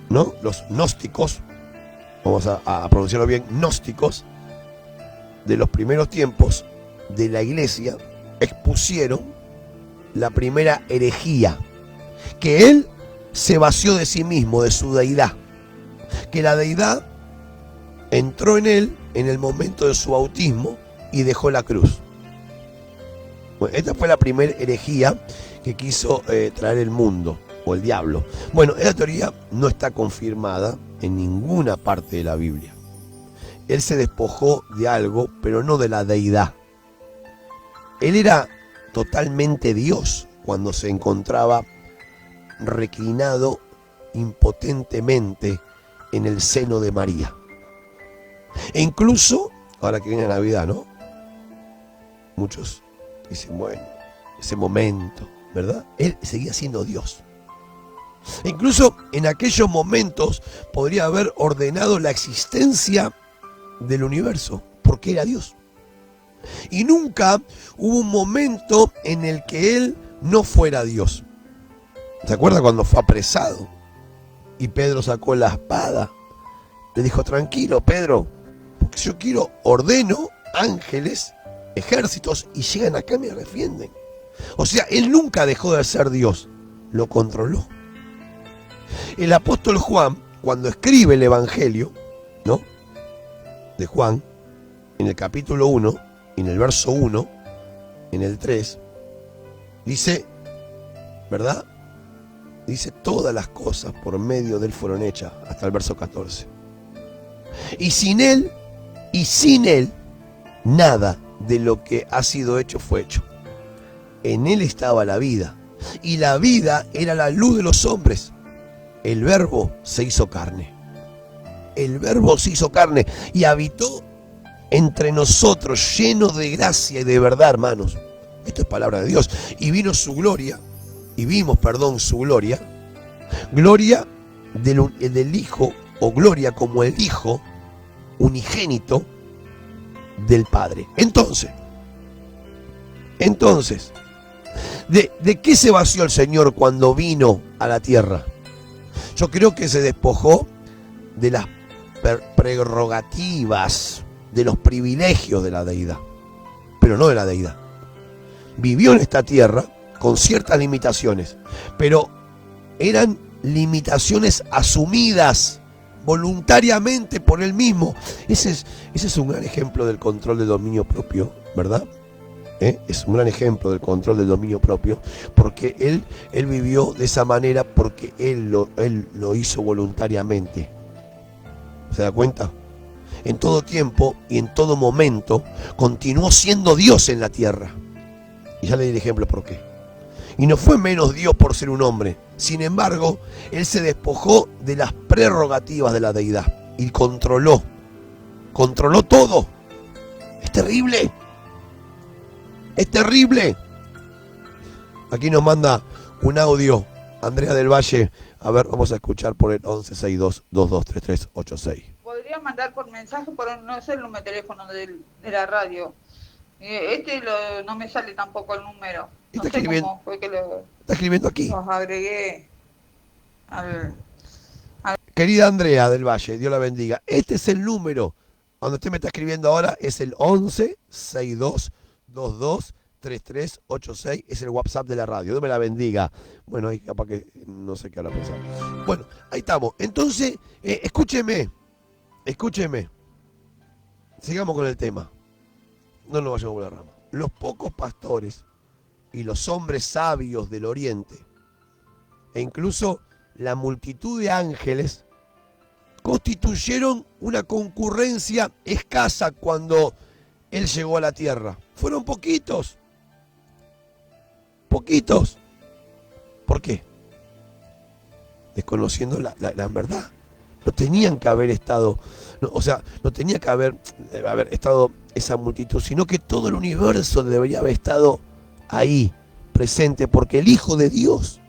¿no? Los gnósticos, vamos a pronunciarlo bien, gnósticos de los primeros tiempos de la iglesia expusieron la primera herejía, que él se vació de sí mismo, de su deidad. que la deidad entró en él en el momento de su bautismo y dejó la cruz. Bueno, esta fue la primera herejía que quiso traer el mundo, o el diablo. Bueno, esa teoría no está confirmada en ninguna parte de la Biblia. Él se despojó de algo, pero no de la deidad. Él era totalmente Dios cuando se encontraba reclinado impotentemente en el seno de María. E incluso, ahora que viene Navidad, ¿no? Muchos dicen, bueno, ese momento, ¿verdad? Él seguía siendo Dios. E incluso en aquellos momentos podría haber ordenado la existencia del universo, porque era Dios. Y nunca hubo un momento en el que él no fuera Dios. ¿Se acuerda cuando fue apresado? Y Pedro sacó la espada. Le dijo, tranquilo, Pedro, porque yo quiero, ordeno ángeles, ejércitos, y llegan acá y me defienden. O sea, él nunca dejó de ser Dios, lo controló. El apóstol Juan, cuando escribe el Evangelio, ¿no?, de Juan, en el capítulo 1, en el verso 1, en el 3, dice, ¿verdad? Dice, todas las cosas por medio de él fueron hechas, hasta el verso 14. Y sin él, nada de lo que ha sido hecho fue hecho. En él estaba la vida, y la vida era la luz de los hombres. El Verbo se hizo carne. El Verbo se hizo carne y habitó entre nosotros, lleno de gracia y de verdad, hermanos. Esto es palabra de Dios. Y vino su gloria, y vimos, su gloria, gloria del Hijo, o gloria como el Hijo unigénito del Padre. Entonces, ¿de qué se vació el Señor cuando vino a la tierra? Yo creo que se despojó de las prerrogativas, de los privilegios de la deidad, pero no de la deidad. Vivió en esta tierra con ciertas limitaciones, pero eran limitaciones asumidas voluntariamente por él mismo. Ese es un gran ejemplo del control del dominio propio, ¿verdad? Es un gran ejemplo del control del dominio propio, porque él vivió de esa manera porque él lo hizo voluntariamente. ¿Se da cuenta? En todo tiempo y en todo momento continuó siendo Dios en la tierra. Y ya le di el ejemplo por qué. Y no fue menos Dios por ser un hombre. Sin embargo, él se despojó de las prerrogativas de la deidad y controló todo. Es terrible. Es terrible. Aquí nos manda un audio Andrea del Valle. A ver, vamos a escuchar por el 1162-223386. Podría mandar por mensaje, pero no es el número de teléfono de la radio. No me sale tampoco el número. No sé cómo fue que está escribiendo aquí. Los agregué al... Querida Andrea del Valle, Dios la bendiga. Este es el número. Cuando usted me está escribiendo ahora es el 1162-223386. Es el WhatsApp de la radio. Dios me la bendiga. Bueno, ahí capaz que no sé qué ahora pensar. Bueno, ahí estamos. Entonces, escúcheme. Sigamos con el tema. No nos vayamos por la rama. Los pocos pastores y los hombres sabios del Oriente, e incluso la multitud de ángeles, constituyeron una concurrencia escasa cuando él llegó a la tierra. Fueron poquitos. ¿Por qué? Desconociendo la verdad. No tenían que haber estado, no tenía que haber estado esa multitud, sino que todo el universo debería haber estado ahí, presente, porque el Hijo de Dios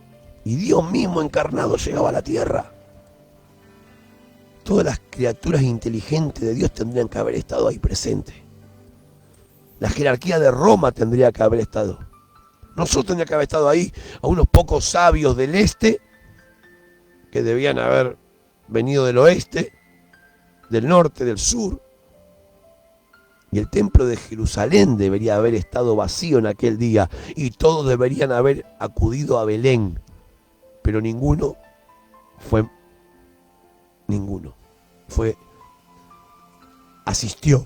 y Dios mismo encarnado llegaba a la tierra. Todas las criaturas inteligentes de Dios tendrían que haber estado ahí presentes. La jerarquía de Roma tendría que haber estado. Nosotros tendríamos que haber estado ahí, a unos pocos sabios del este, que debían haber venido del oeste, del norte, del sur. Y el templo de Jerusalén debería haber estado vacío en aquel día, y todos deberían haber acudido a Belén. Pero ninguno. asistió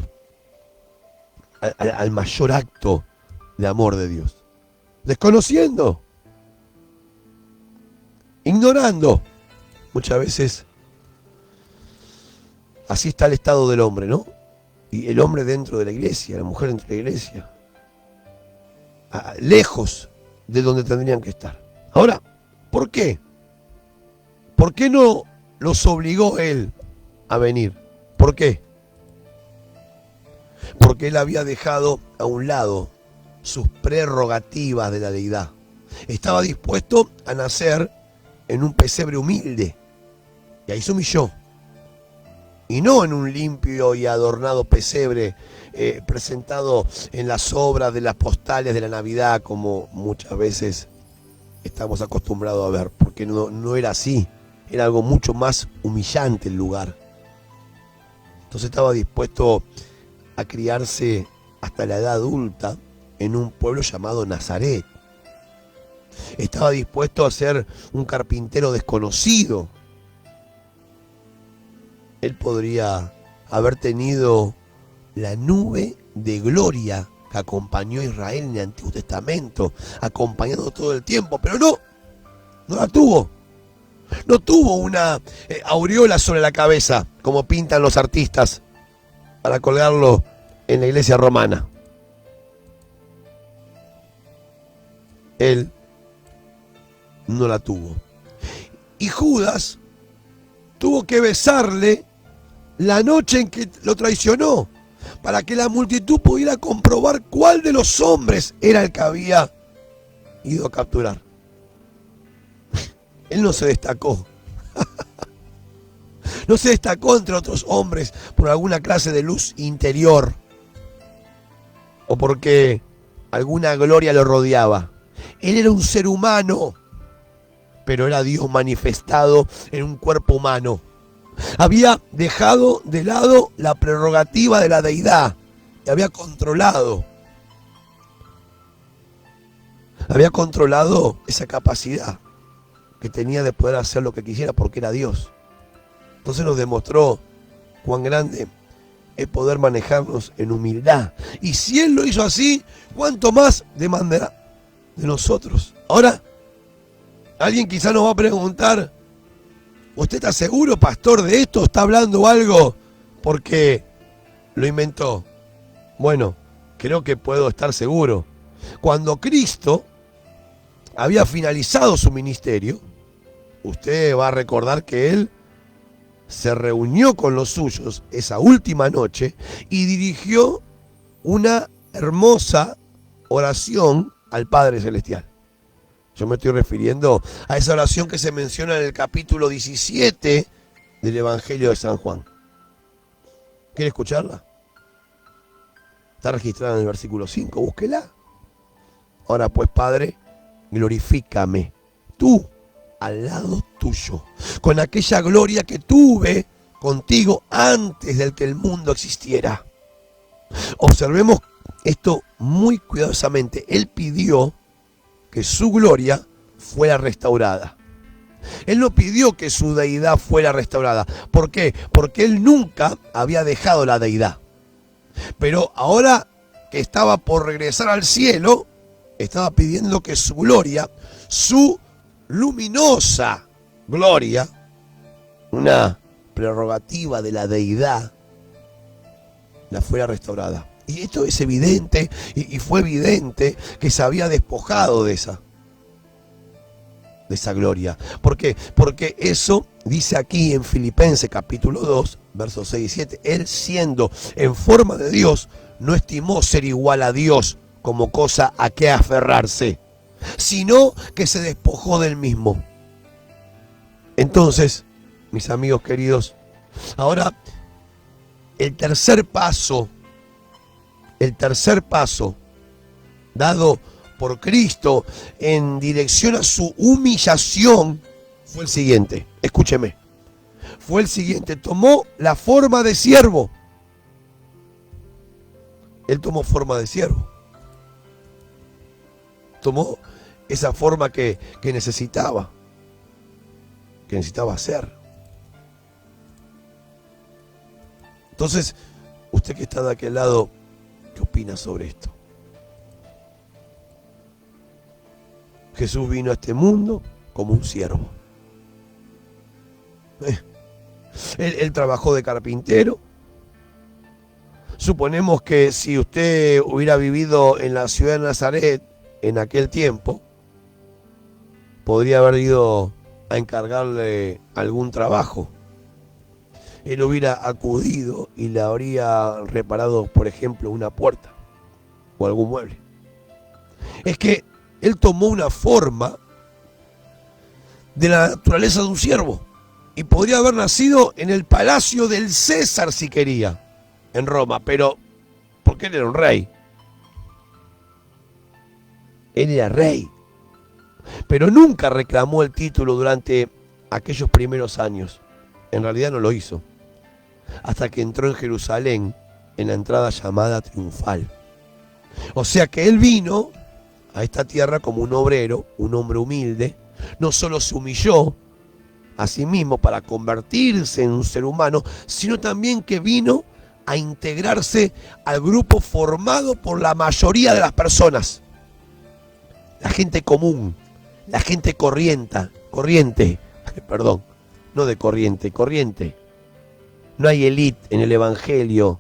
al mayor acto de amor de Dios. Desconociendo, ignorando. Muchas veces así está el estado del hombre, ¿no? Y el hombre dentro de la iglesia, la mujer dentro de la iglesia, lejos de donde tendrían que estar. Ahora, ¿por qué? ¿Por qué no los obligó él a venir? ¿Por qué? Porque él había dejado a un lado sus prerrogativas de la deidad. Estaba dispuesto a nacer en un pesebre humilde. Y ahí se humilló. Y no en un limpio y adornado pesebre presentado en las obras de las postales de la Navidad, como muchas veces estamos acostumbrados a ver. Porque no era así. Era algo mucho más humillante el lugar. Entonces estaba dispuesto a criarse hasta la edad adulta en un pueblo llamado Nazaret. Estaba dispuesto a ser un carpintero desconocido. Él podría haber tenido la nube de gloria que acompañó a Israel en el Antiguo Testamento, acompañando todo el tiempo, pero no la tuvo. No tuvo una aureola sobre la cabeza, como pintan los artistas, para colgarlo en la iglesia romana. Él no la tuvo. Y Judas tuvo que besarle la noche en que lo traicionó, para que la multitud pudiera comprobar cuál de los hombres era el que había ido a capturar. Él no se destacó. No se destacó entre otros hombres por alguna clase de luz interior o porque alguna gloria lo rodeaba. Él era un ser humano, pero era Dios manifestado en un cuerpo humano. Había dejado de lado la prerrogativa de la deidad y había controlado esa capacidad que tenía de poder hacer lo que quisiera porque era Dios. Entonces nos demostró cuán grande es poder manejarnos en humildad. Y si Él lo hizo así, ¿cuánto más demandará de nosotros? Ahora, alguien quizás nos va a preguntar, ¿usted está seguro, pastor, de esto? ¿Está hablando algo porque lo inventó? Bueno, creo que puedo estar seguro. Cuando Cristo había finalizado su ministerio, usted va a recordar que Él se reunió con los suyos esa última noche y dirigió una hermosa oración al Padre Celestial. Yo me estoy refiriendo a esa oración que se menciona en el capítulo 17 del Evangelio de San Juan. ¿Quiere escucharla? Está registrada en el versículo 5, búsquela. Ahora pues, Padre, glorifícame tú al lado tuyo, con aquella gloria que tuve contigo antes de que el mundo existiera. Observemos esto muy cuidadosamente. Él pidió que su gloria fuera restaurada. Él no pidió que su deidad fuera restaurada. ¿Por qué? Porque él nunca había dejado la deidad. Pero ahora que estaba por regresar al cielo, estaba pidiendo que su gloria, su luminosa gloria, una prerrogativa de la deidad, la fuera restaurada. Y esto es evidente, y fue evidente que se había despojado de esa gloria. ¿Por qué? Porque eso dice aquí en Filipenses capítulo 2, versos 6 y 7. Él, siendo en forma de Dios, no estimó ser igual a Dios como cosa a que aferrarse, sino que se despojó del mismo. Entonces, mis amigos queridos, ahora el tercer paso dado por Cristo en dirección a su humillación fue el siguiente. Escúcheme. Fue el siguiente. Tomó la forma de siervo. Él tomó forma de siervo. Tomó esa forma que necesitaba hacer. Entonces, usted que está de aquel lado, ¿qué opina sobre esto? Jesús vino a este mundo como un siervo. Él trabajó de carpintero. Suponemos que si usted hubiera vivido en la ciudad de Nazaret en aquel tiempo, podría haber ido a encargarle algún trabajo. Él hubiera acudido y le habría reparado, por ejemplo, una puerta o algún mueble. Es que él tomó una forma de la naturaleza de un siervo y podría haber nacido en el palacio del César si quería, en Roma, pero porque él era un rey. Él era rey, pero nunca reclamó el título durante aquellos primeros años. En realidad no lo hizo, hasta que entró en Jerusalén en la entrada llamada triunfal. O sea que él vino a esta tierra como un obrero, un hombre humilde. No solo se humilló a sí mismo para convertirse en un ser humano, sino también que vino a integrarse al grupo formado por la mayoría de las personas. La gente común, la gente corriente, perdón, no de corriente. No hay élite en el evangelio.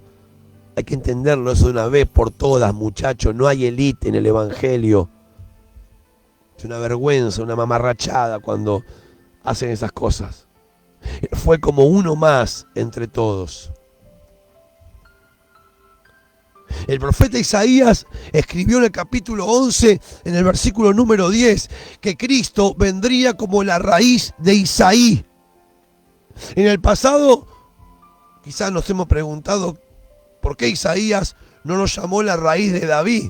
Hay que entenderlo eso de una vez por todas, muchachos. No hay élite en el evangelio. Es una vergüenza, una mamarrachada cuando hacen esas cosas. Fue como uno más entre todos. El profeta Isaías escribió en el capítulo 11, en el versículo número 10, que Cristo vendría como la raíz de Isaí. En el pasado, quizás nos hemos preguntado por qué Isaías no lo llamó la raíz de David.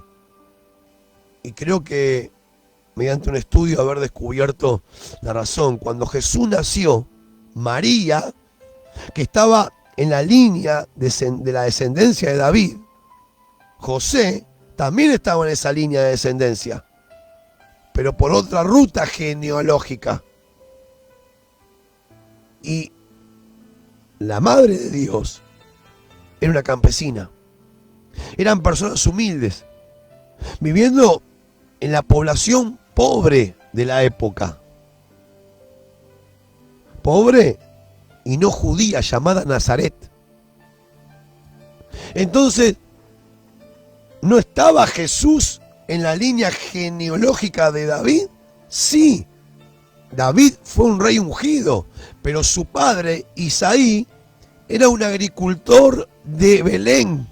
Y creo que mediante un estudio haber descubierto la razón. Cuando Jesús nació, María, que estaba en la línea de la descendencia de David, José también estaba en esa línea de descendencia, pero por otra ruta genealógica. Y la madre de Dios era una campesina. Eran personas humildes, viviendo en la población pobre de la época. Pobre y no judía, llamada Nazaret. Entonces, ¿no estaba Jesús en la línea genealógica de David? Sí, David fue un rey ungido, pero su padre, Isaí, era un agricultor de Belén.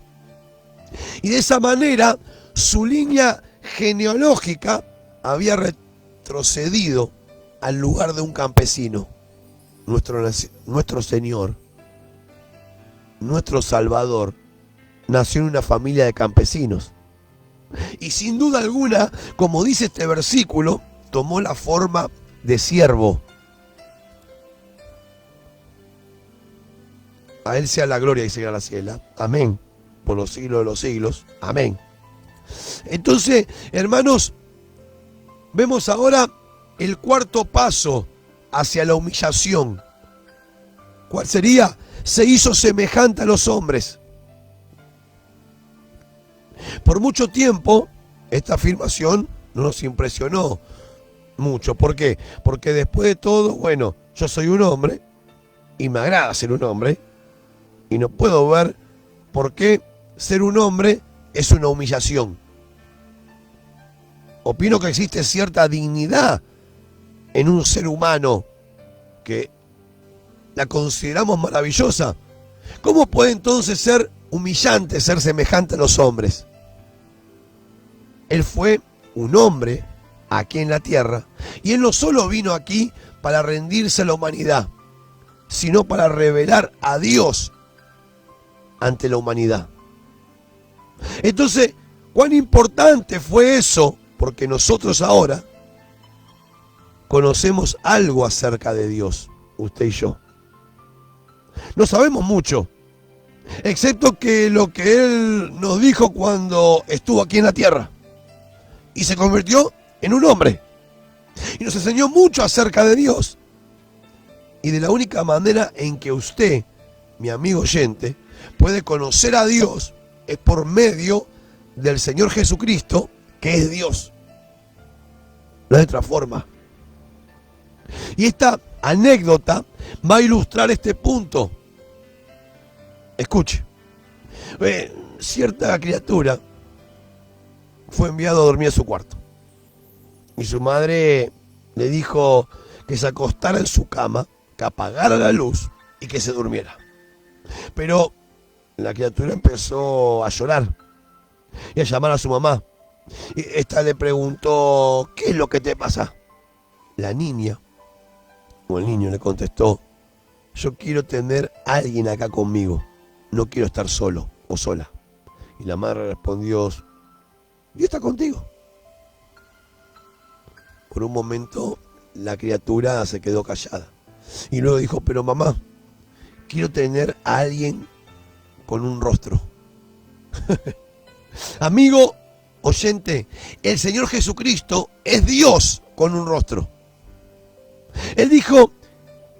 Y de esa manera, su línea genealógica había retrocedido al lugar de un campesino. Nuestro Señor, nuestro Salvador, nació en una familia de campesinos. Y sin duda alguna, como dice este versículo, tomó la forma de siervo. A Él sea la gloria y sea la ciela. Amén. Por los siglos de los siglos. Amén. Entonces, hermanos, vemos ahora el cuarto paso hacia la humillación. ¿Cuál sería? Se hizo semejante a los hombres. Por mucho tiempo, esta afirmación no nos impresionó mucho. ¿Por qué? Porque después de todo, bueno, yo soy un hombre y me agrada ser un hombre y no puedo ver por qué ser un hombre es una humillación. Opino que existe cierta dignidad en un ser humano que la consideramos maravillosa. ¿Cómo puede entonces ser humillante ser semejante a los hombres? Él fue un hombre aquí en la tierra y Él no solo vino aquí para rendirse a la humanidad, sino para revelar a Dios ante la humanidad. Entonces, ¿cuán importante fue eso? Porque nosotros ahora conocemos algo acerca de Dios, usted y yo. No sabemos mucho, excepto que lo que Él nos dijo cuando estuvo aquí en la tierra y se convirtió en un hombre y nos enseñó mucho acerca de Dios. Y de la única manera en que usted, mi amigo oyente, puede conocer a Dios es por medio del Señor Jesucristo, que es Dios. No hay otra forma. Y esta anécdota va a ilustrar este punto. Escuche. Cierta criatura fue enviado a dormir a su cuarto. Y su madre le dijo que se acostara en su cama, que apagara la luz y que se durmiera. Pero la criatura empezó a llorar y a llamar a su mamá. Y esta le preguntó: ¿qué es lo que te pasa? La niña, o el niño, le contestó: yo quiero tener a alguien acá conmigo, no quiero estar solo o sola. Y la madre respondió: ¿Dios está contigo? Por un momento la criatura se quedó callada y luego dijo: pero mamá, quiero tener a alguien con un rostro. Amigo oyente, el Señor Jesucristo es Dios con un rostro. Él dijo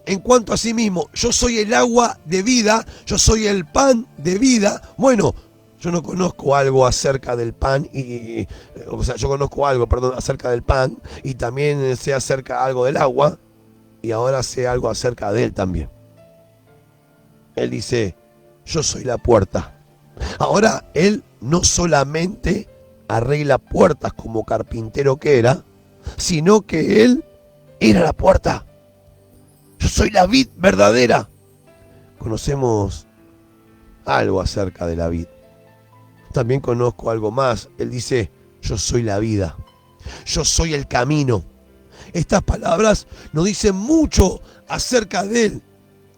en cuanto a sí mismo: yo soy el agua de vida, yo soy el pan de vida. Bueno, yo no conozco algo acerca del pan, yo conozco algo, acerca del pan, y también sé acerca algo del agua, y ahora sé algo acerca de él también. Él dice: yo soy la puerta. Ahora él no solamente arregla puertas como carpintero que era, sino que él era la puerta. Yo soy la vid verdadera. Conocemos algo acerca de la vid. También conozco algo más. Él dice: yo soy la vida. Yo soy el camino. Estas palabras nos dicen mucho acerca de él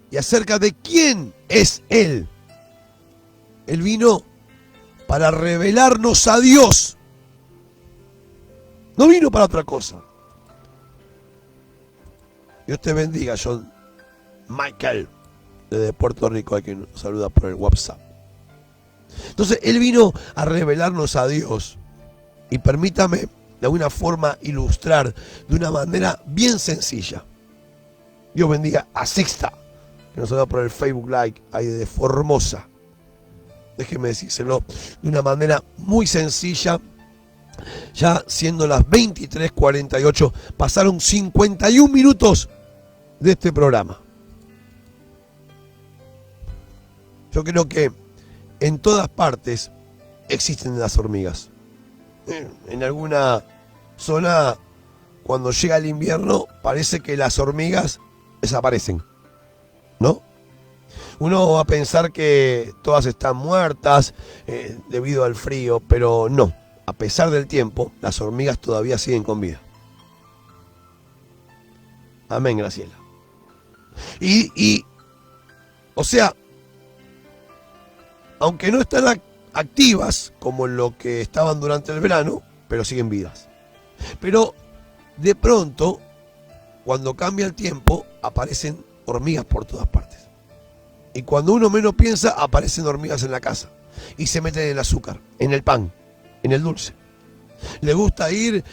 y acerca de quién es él. Él vino para revelarnos a Dios. No vino para otra cosa. Dios te bendiga, John Michael, desde Puerto Rico, hay quien nos saluda por el WhatsApp. Entonces, él vino a revelarnos a Dios. Y permítame de alguna forma ilustrar de una manera bien sencilla. Dios bendiga a Sixta, que nos saluda por el Facebook Live, ahí de Formosa. Déjeme decírselo de una manera muy sencilla. Ya siendo las 23:48, pasaron 51 minutos de este programa. Yo creo que en todas partes existen las hormigas. En alguna zona, cuando llega el invierno, parece que las hormigas desaparecen, ¿no? Uno va a pensar que todas están muertas debido al frío, pero no. A pesar del tiempo, las hormigas todavía siguen con vida. Amén, Graciela. O sea, aunque no están activas como lo que estaban durante el verano, pero siguen vivas. Pero de pronto, cuando cambia el tiempo, aparecen hormigas por todas partes. Y cuando uno menos piensa, aparecen hormigas en la casa. Y se meten en el azúcar, en el pan, en el dulce. Le gusta ir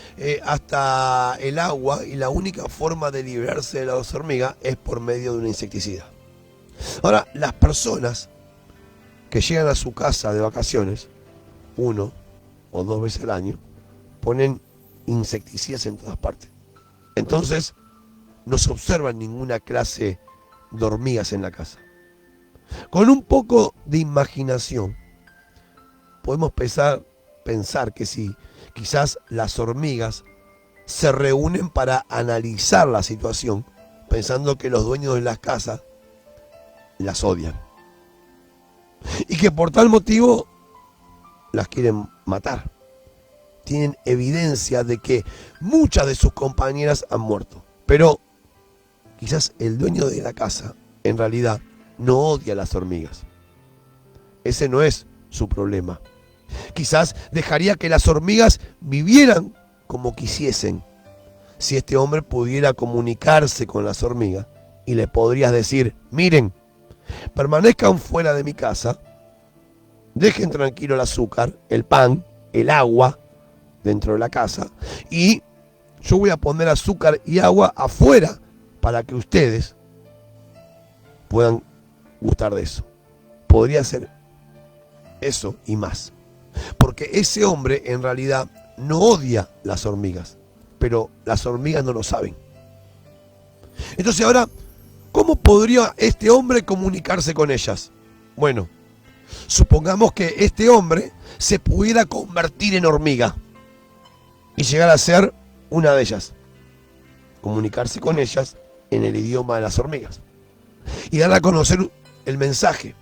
hasta el agua, y la única forma de librarse de las hormigas es por medio de un insecticida. Ahora, las personas que llegan a su casa de vacaciones, 1 o 2 veces al año, ponen insecticidas en todas partes. Entonces, no se observan ninguna clase de hormigas en la casa. Con un poco de imaginación, podemos pensar que si quizás las hormigas se reúnen para analizar la situación, pensando que los dueños de las casas las odian. Y que por tal motivo las quieren matar. Tienen evidencia de que muchas de sus compañeras han muerto. Pero quizás el dueño de la casa, en realidad, no odia a las hormigas. Ese no es su problema. Quizás dejaría que las hormigas vivieran como quisiesen. Si este hombre pudiera comunicarse con las hormigas y le podrías decir: miren, permanezcan fuera de mi casa, dejen tranquilo el azúcar, el pan, el agua dentro de la casa, y yo voy a poner azúcar y agua afuera para que ustedes puedan gustar de eso. podría ser eso y más. Porque ese hombre en realidad no odia las hormigas, pero las hormigas no lo saben. Entonces ahora, ¿cómo podría este hombre comunicarse con ellas? Bueno, supongamos que este hombre se pudiera convertir en hormiga y llegar a ser una de ellas. Comunicarse con ellas en el idioma de las hormigas y dar a conocer el mensaje.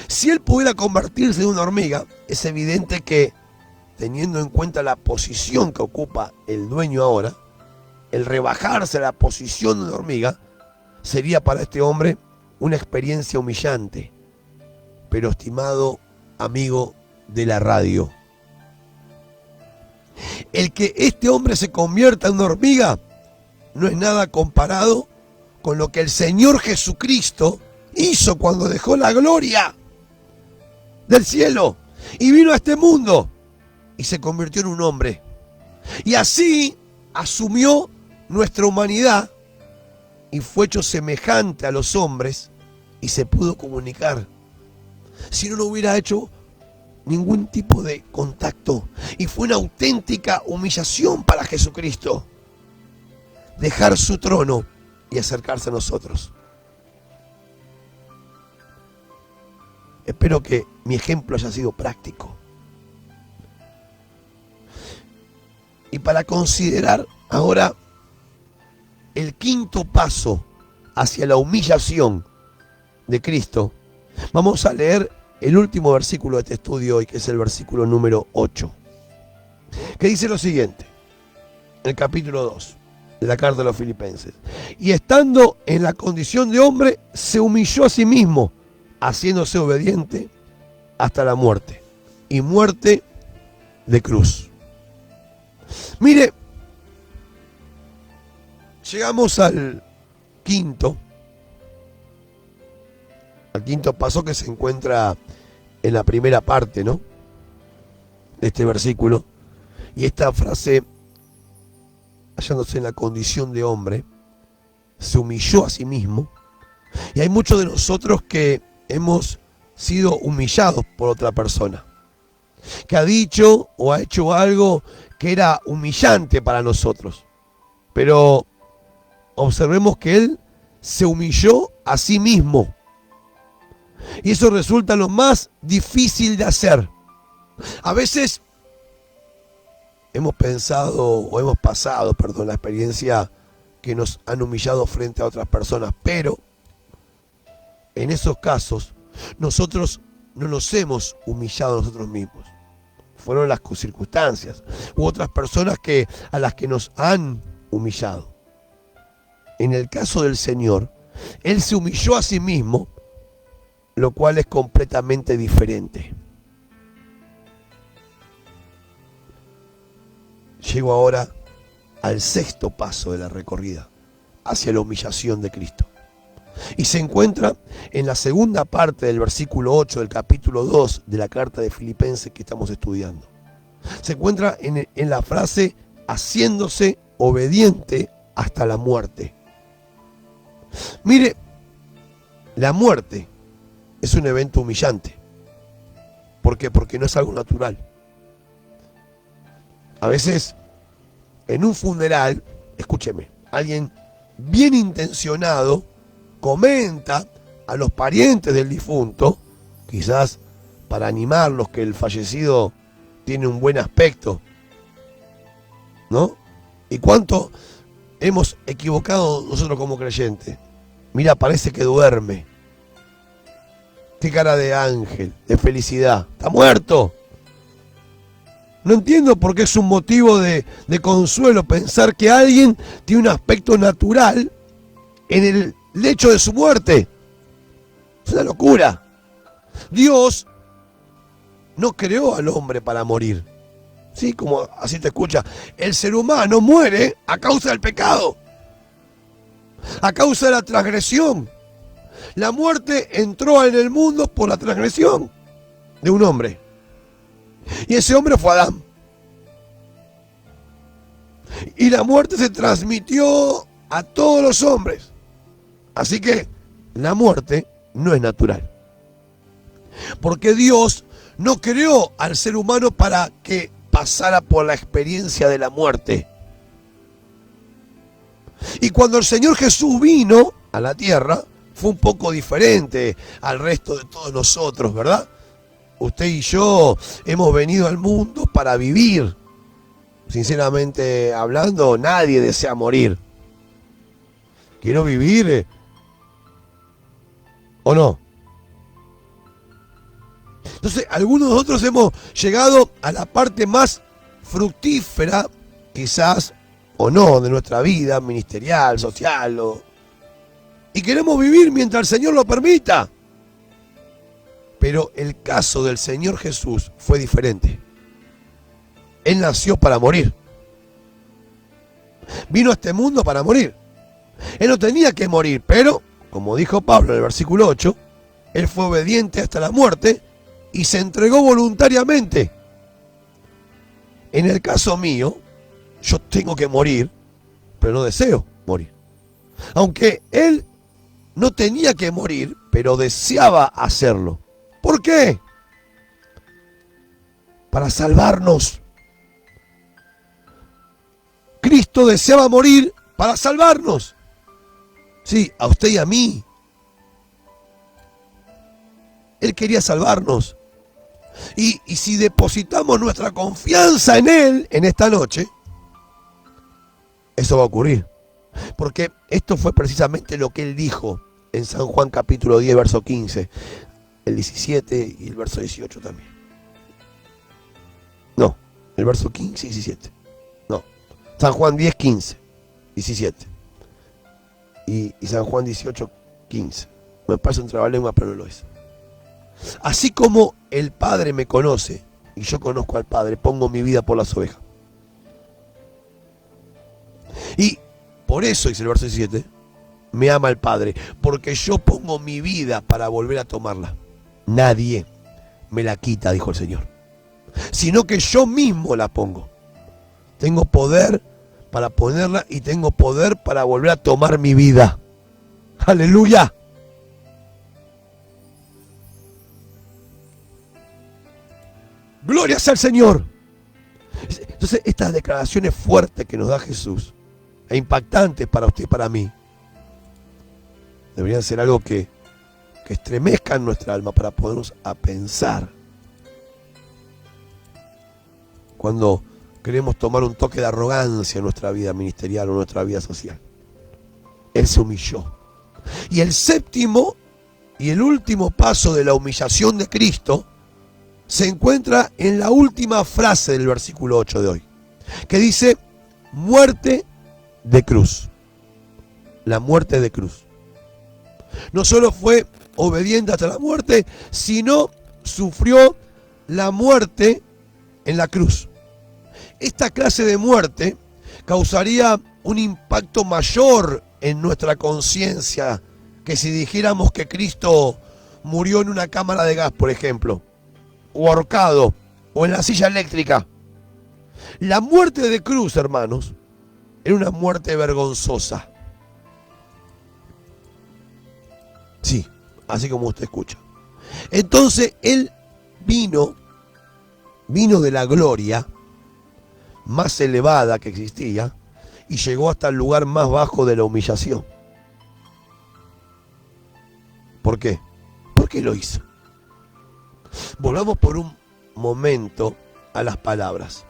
Si él pudiera convertirse en una hormiga, es evidente que, teniendo en cuenta la posición que ocupa el dueño ahora, el rebajarse a la posición de una hormiga sería para este hombre una experiencia humillante. Pero, estimado amigo de la radio, el que este hombre se convierta en una hormiga no es nada comparado con lo que el Señor Jesucristo hizo cuando dejó la gloria del cielo y vino a este mundo y se convirtió en un hombre. Y así asumió nuestra humanidad y fue hecho semejante a los hombres y se pudo comunicar. Si no, no hubiera hecho ningún tipo de contacto. Y fue una auténtica humillación para Jesucristo dejar su trono y acercarse a nosotros. Espero que mi ejemplo haya sido práctico. Y para considerar ahora el quinto paso hacia la humillación de Cristo, vamos a leer el último versículo de este estudio hoy, que es el versículo número 8, que dice lo siguiente, el capítulo 2 de la carta de los Filipenses: y estando en la condición de hombre, se humilló a sí mismo, haciéndose obediente hasta la muerte, y muerte de cruz. Mire, llegamos al quinto paso, que se encuentra en la primera parte, ¿no?, de este versículo. Y esta frase, hallándose en la condición de hombre, se humilló a sí mismo. Y hay muchos de nosotros que hemos sido humillados por otra persona, que ha dicho o ha hecho algo que era humillante para nosotros. Pero observemos que él se humilló a sí mismo. Y eso resulta lo más difícil de hacer. A veces hemos pasado la experiencia que nos han humillado frente a otras personas, pero en esos casos nosotros no nos hemos humillado a nosotros mismos. Fueron las circunstancias u otras personas a las que nos han humillado. En el caso del Señor, Él se humilló a sí mismo, lo cual es completamente diferente. Llego ahora al sexto paso de la recorrida hacia la humillación de Cristo. Y se encuentra en la segunda parte del versículo 8 del capítulo 2 de la carta de Filipenses que estamos estudiando. Se encuentra en la frase haciéndose obediente hasta la muerte. Mire, la muerte es un evento humillante. ¿Por qué? Porque no es algo natural. A veces, en un funeral, escúcheme, alguien bien intencionado comenta a los parientes del difunto, quizás para animarlos que el fallecido tiene un buen aspecto, ¿no? ¿Y cuánto hemos equivocado nosotros como creyentes? Mira, parece que duerme. Qué cara de ángel, de felicidad. Está muerto. No entiendo por qué es un motivo de consuelo pensar que alguien tiene un aspecto natural en el lecho de su muerte. Es una locura. Dios no creó al hombre para morir. Sí, como así te escucha. El ser humano muere a causa del pecado, a causa de la transgresión. La muerte entró en el mundo por la transgresión de un hombre. Y ese hombre fue Adán. Y la muerte se transmitió a todos los hombres. Así que la muerte no es natural. Porque Dios no creó al ser humano para que pasara por la experiencia de la muerte. Y cuando el Señor Jesús vino a la tierra, fue un poco diferente al resto de todos nosotros, ¿verdad? Usted y yo hemos venido al mundo para vivir. Sinceramente hablando, nadie desea morir. Quiero vivir, ¿o no? Entonces, algunos de nosotros hemos llegado a la parte más fructífera, quizás, o no, de nuestra vida ministerial, social, y queremos vivir mientras el Señor lo permita. Pero el caso del Señor Jesús fue diferente. Él nació para morir. Vino a este mundo para morir. Él no tenía que morir, pero, como dijo Pablo en el versículo 8, Él fue obediente hasta la muerte y se entregó voluntariamente. En el caso mío, yo tengo que morir, pero no deseo morir. Aunque Él no tenía que morir, pero deseaba hacerlo. ¿Por qué? Para salvarnos. Cristo deseaba morir para salvarnos. Sí, a usted y a mí. Él quería salvarnos. Y si depositamos nuestra confianza en Él en esta noche, eso va a ocurrir. Porque esto fue precisamente lo que Él dijo en San Juan capítulo 10, verso 15, el 17 y el verso 18 también. No, el verso 15 y 17. No, San Juan 10, 15, 17. Y San Juan 18, 15. Me parece un trabalengua, pero no lo es. Así como el Padre me conoce y yo conozco al Padre, pongo mi vida por las ovejas. Y por eso, dice el verso 17, me ama el Padre, porque yo pongo mi vida para volver a tomarla. Nadie me la quita, dijo el Señor, sino que yo mismo la pongo. Tengo poder para ponerla y tengo poder para volver a tomar mi vida. ¡Aleluya! ¡Gloria sea al Señor! Entonces, estas declaraciones fuertes que nos da Jesús, e impactantes para usted y para mí, deberían ser algo que estremezcan nuestra alma para podernos a pensar cuando queremos tomar un toque de arrogancia en nuestra vida ministerial o nuestra vida social. Él se humilló. Y el séptimo y el último paso de la humillación de Cristo se encuentra en la última frase del versículo 8 de hoy, que dice, muerte de cruz. La muerte de cruz. No solo fue obediente hasta la muerte, sino sufrió la muerte en la cruz. Esta clase de muerte causaría un impacto mayor en nuestra conciencia que si dijéramos que Cristo murió en una cámara de gas, por ejemplo, o ahorcado, o en la silla eléctrica. La muerte de cruz, hermanos, era una muerte vergonzosa. Sí, así como usted escucha. Entonces Él vino de la gloria más elevada que existía y llegó hasta el lugar más bajo de la humillación. ¿Por qué? ¿Por qué lo hizo? Volvamos por un momento a las palabras.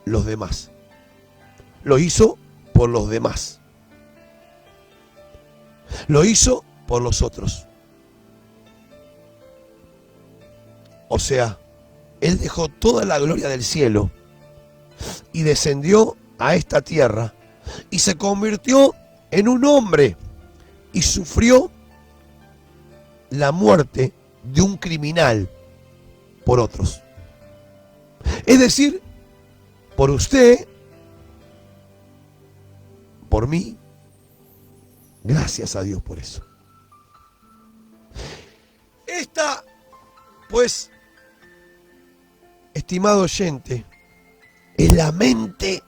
Los demás. Lo hizo por los demás. Lo hizo por los otros. O sea, Él dejó toda la gloria del cielo y descendió a esta tierra y se convirtió en un hombre y sufrió la muerte de un criminal por otros. Es decir, por usted, por mí. Gracias a Dios por eso. Esta, pues, estimado oyente, es la mente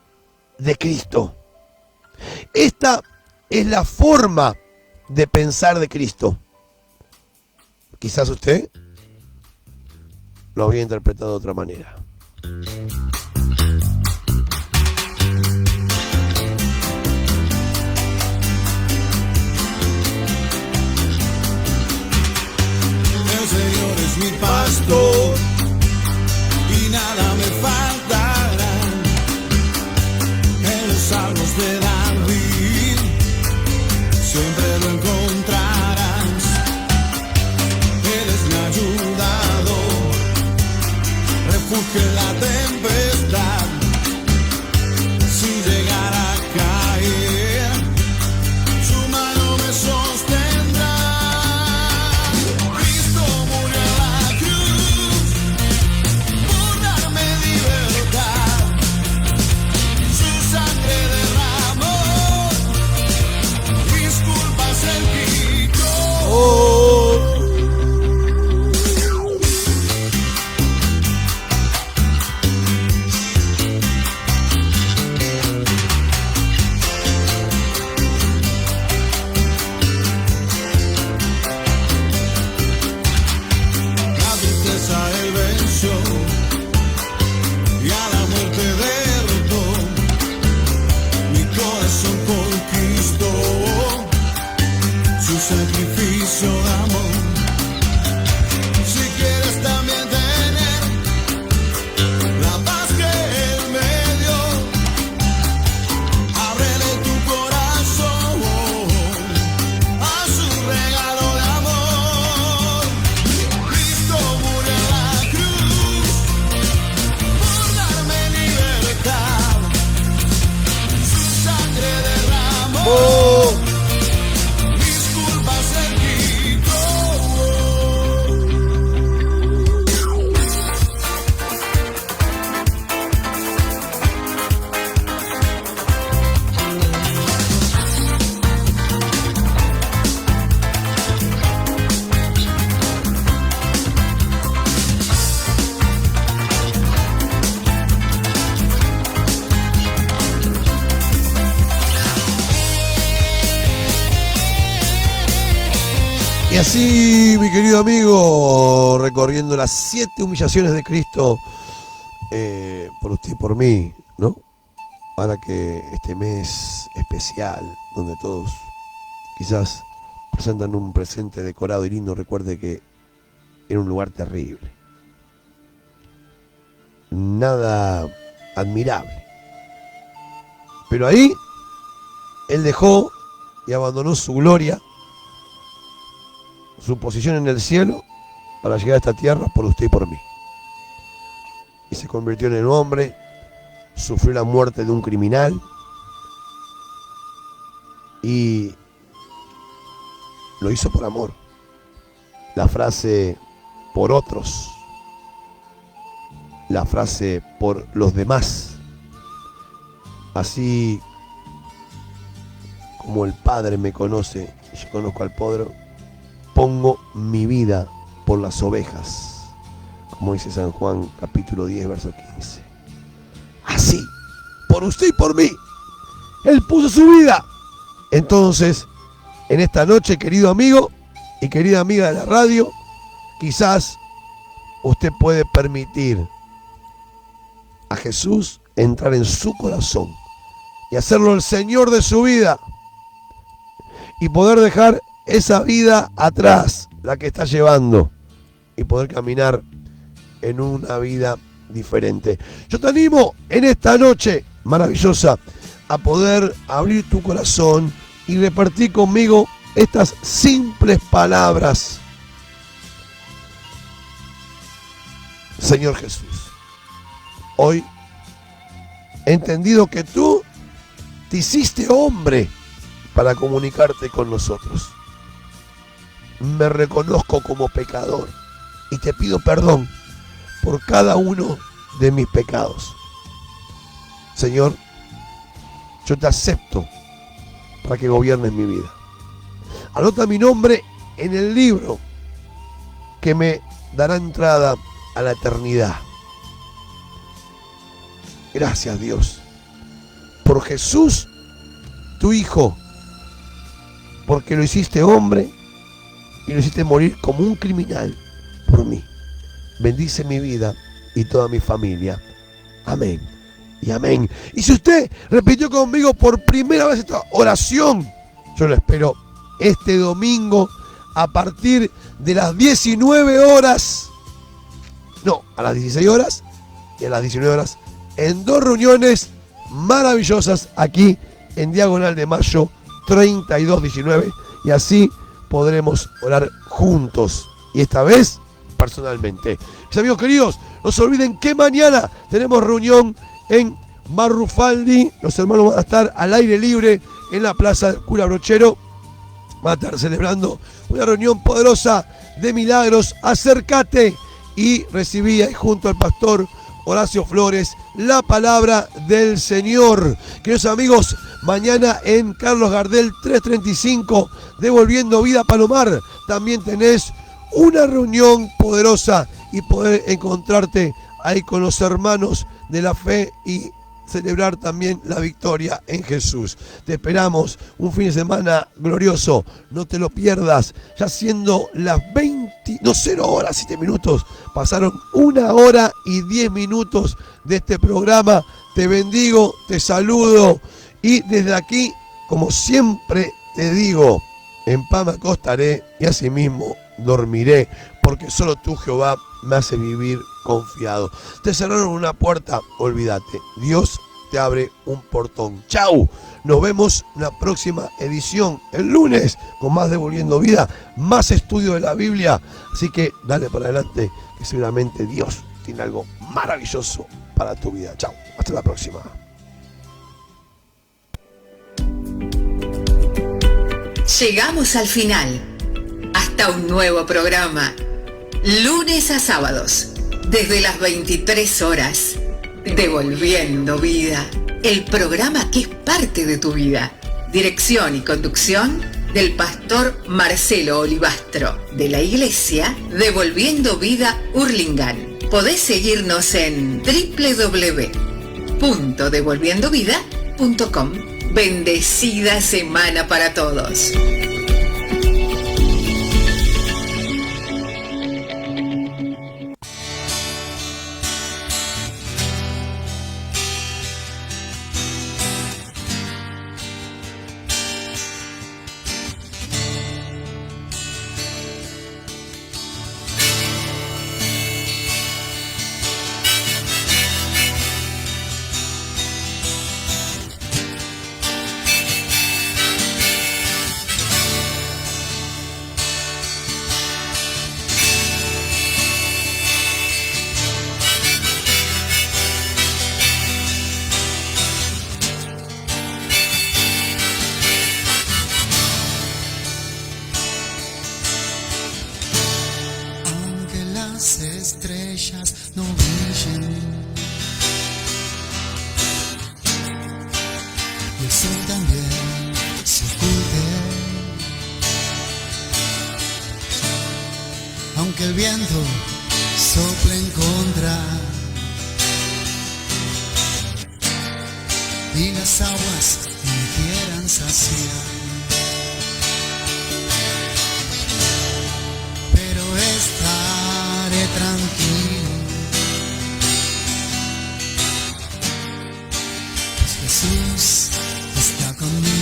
de Cristo. Esta es la forma de pensar de Cristo. Quizás usted lo había interpretado de otra manera. El Señor es mi pastor y nada me faltará. En los salmos de David siempre lo encontrarás. Él es mi ayudador, refugio en la tempestad. Si llegara a caer, su mano me sostendrá. Cristo murió en la cruz por darme libertad. Su sangre derramó, mis culpas él quitó. La tristeza él venció y a la muerte derrotó. Mi corazón conquistó su sacrificio de amor. Si quieres también tener la paz que él me dio, ábrele tu corazón a su regalo de amor. Cristo murió en la cruz por darme libertad. Su sangre derramó, mis culpas él quitó. Y así, mi querido amigo, recorriendo las 7 humillaciones de Cristo por usted y por mí, ¿no? Para que este mes especial, donde todos quizás presentan un presente decorado y lindo, recuerde que era un lugar terrible. Nada admirable. Pero ahí, él dejó y abandonó su gloria, su posición en el cielo, para llegar a esta tierra por usted y por mí. Y se convirtió en el hombre, sufrió la muerte de un criminal y lo hizo por amor. La frase por otros, la frase por los demás, así como el Padre me conoce y yo conozco al Padre, pongo mi vida por las ovejas, como dice San Juan capítulo 10 verso 15. Así, por usted y por mí, él puso su vida. Entonces, en esta noche, querido amigo y querida amiga de la radio, quizás usted puede permitir a Jesús entrar en su corazón y hacerlo el Señor de su vida y poder dejar esa vida atrás, la que está llevando, y poder caminar en una vida diferente. Yo te animo en esta noche maravillosa a poder abrir tu corazón y repartir conmigo estas simples palabras. Señor Jesús, hoy he entendido que tú te hiciste hombre para comunicarte con nosotros. Me reconozco como pecador y te pido perdón por cada uno de mis pecados. Señor, yo te acepto para que gobiernes mi vida. Anota mi nombre en el libro que me dará entrada a la eternidad. Gracias, Dios, por Jesús, tu Hijo, porque lo hiciste hombre y lo hiciste morir como un criminal por mí. bendice mi vida y toda mi familia. Amén y amén. Y si usted repitió conmigo por primera vez esta oración, yo lo espero este domingo a partir de las 19 horas. No, a las 16 horas y a las 19 horas en 2 reuniones maravillosas aquí en Diagonal de Mayo 3219, y así podremos orar juntos, y esta vez personalmente. Mis amigos queridos, no se olviden que mañana tenemos reunión en Marrufaldi. Los hermanos van a estar al aire libre en la Plaza Cura Brochero. Van a estar celebrando una reunión poderosa de milagros. Acércate y recibí ahí junto al pastor Horacio Flores la palabra del Señor. Queridos amigos, mañana en Carlos Gardel 335, Devolviendo Vida Palomar, también tenés una reunión poderosa y poder encontrarte ahí con los hermanos de la fe y celebrar también la victoria en Jesús. Te esperamos un fin de semana glorioso, no te lo pierdas. Ya siendo las 0 horas 7 minutos, pasaron 1 hora y 10 minutos de este programa. Te bendigo, te saludo, y desde aquí, como siempre te digo, en paz me acostaré y asimismo dormiré, porque solo tú, Jehová, me hace vivir confiado. Te cerraron una puerta, olvídate, Dios te abre un portón. Chau, nos vemos en la próxima edición el lunes con más Devolviendo Vida, más estudio de la Biblia, así que dale para adelante, que seguramente Dios tiene algo maravilloso para tu vida. Chau, hasta la próxima. Llegamos al final. Hasta un nuevo programa. Lunes a sábados, desde las 23 horas. Devolviendo Vida. El programa que es parte de tu vida. Dirección y conducción del pastor Marcelo Olivastro, de la iglesia Devolviendo Vida Hurlingham. Podés seguirnos en www.devolviendovida.com. Bendecida semana para todos. Aunque el viento sople en contra y las aguas me quieran saciar, pero estaré tranquilo, pues Jesús está conmigo.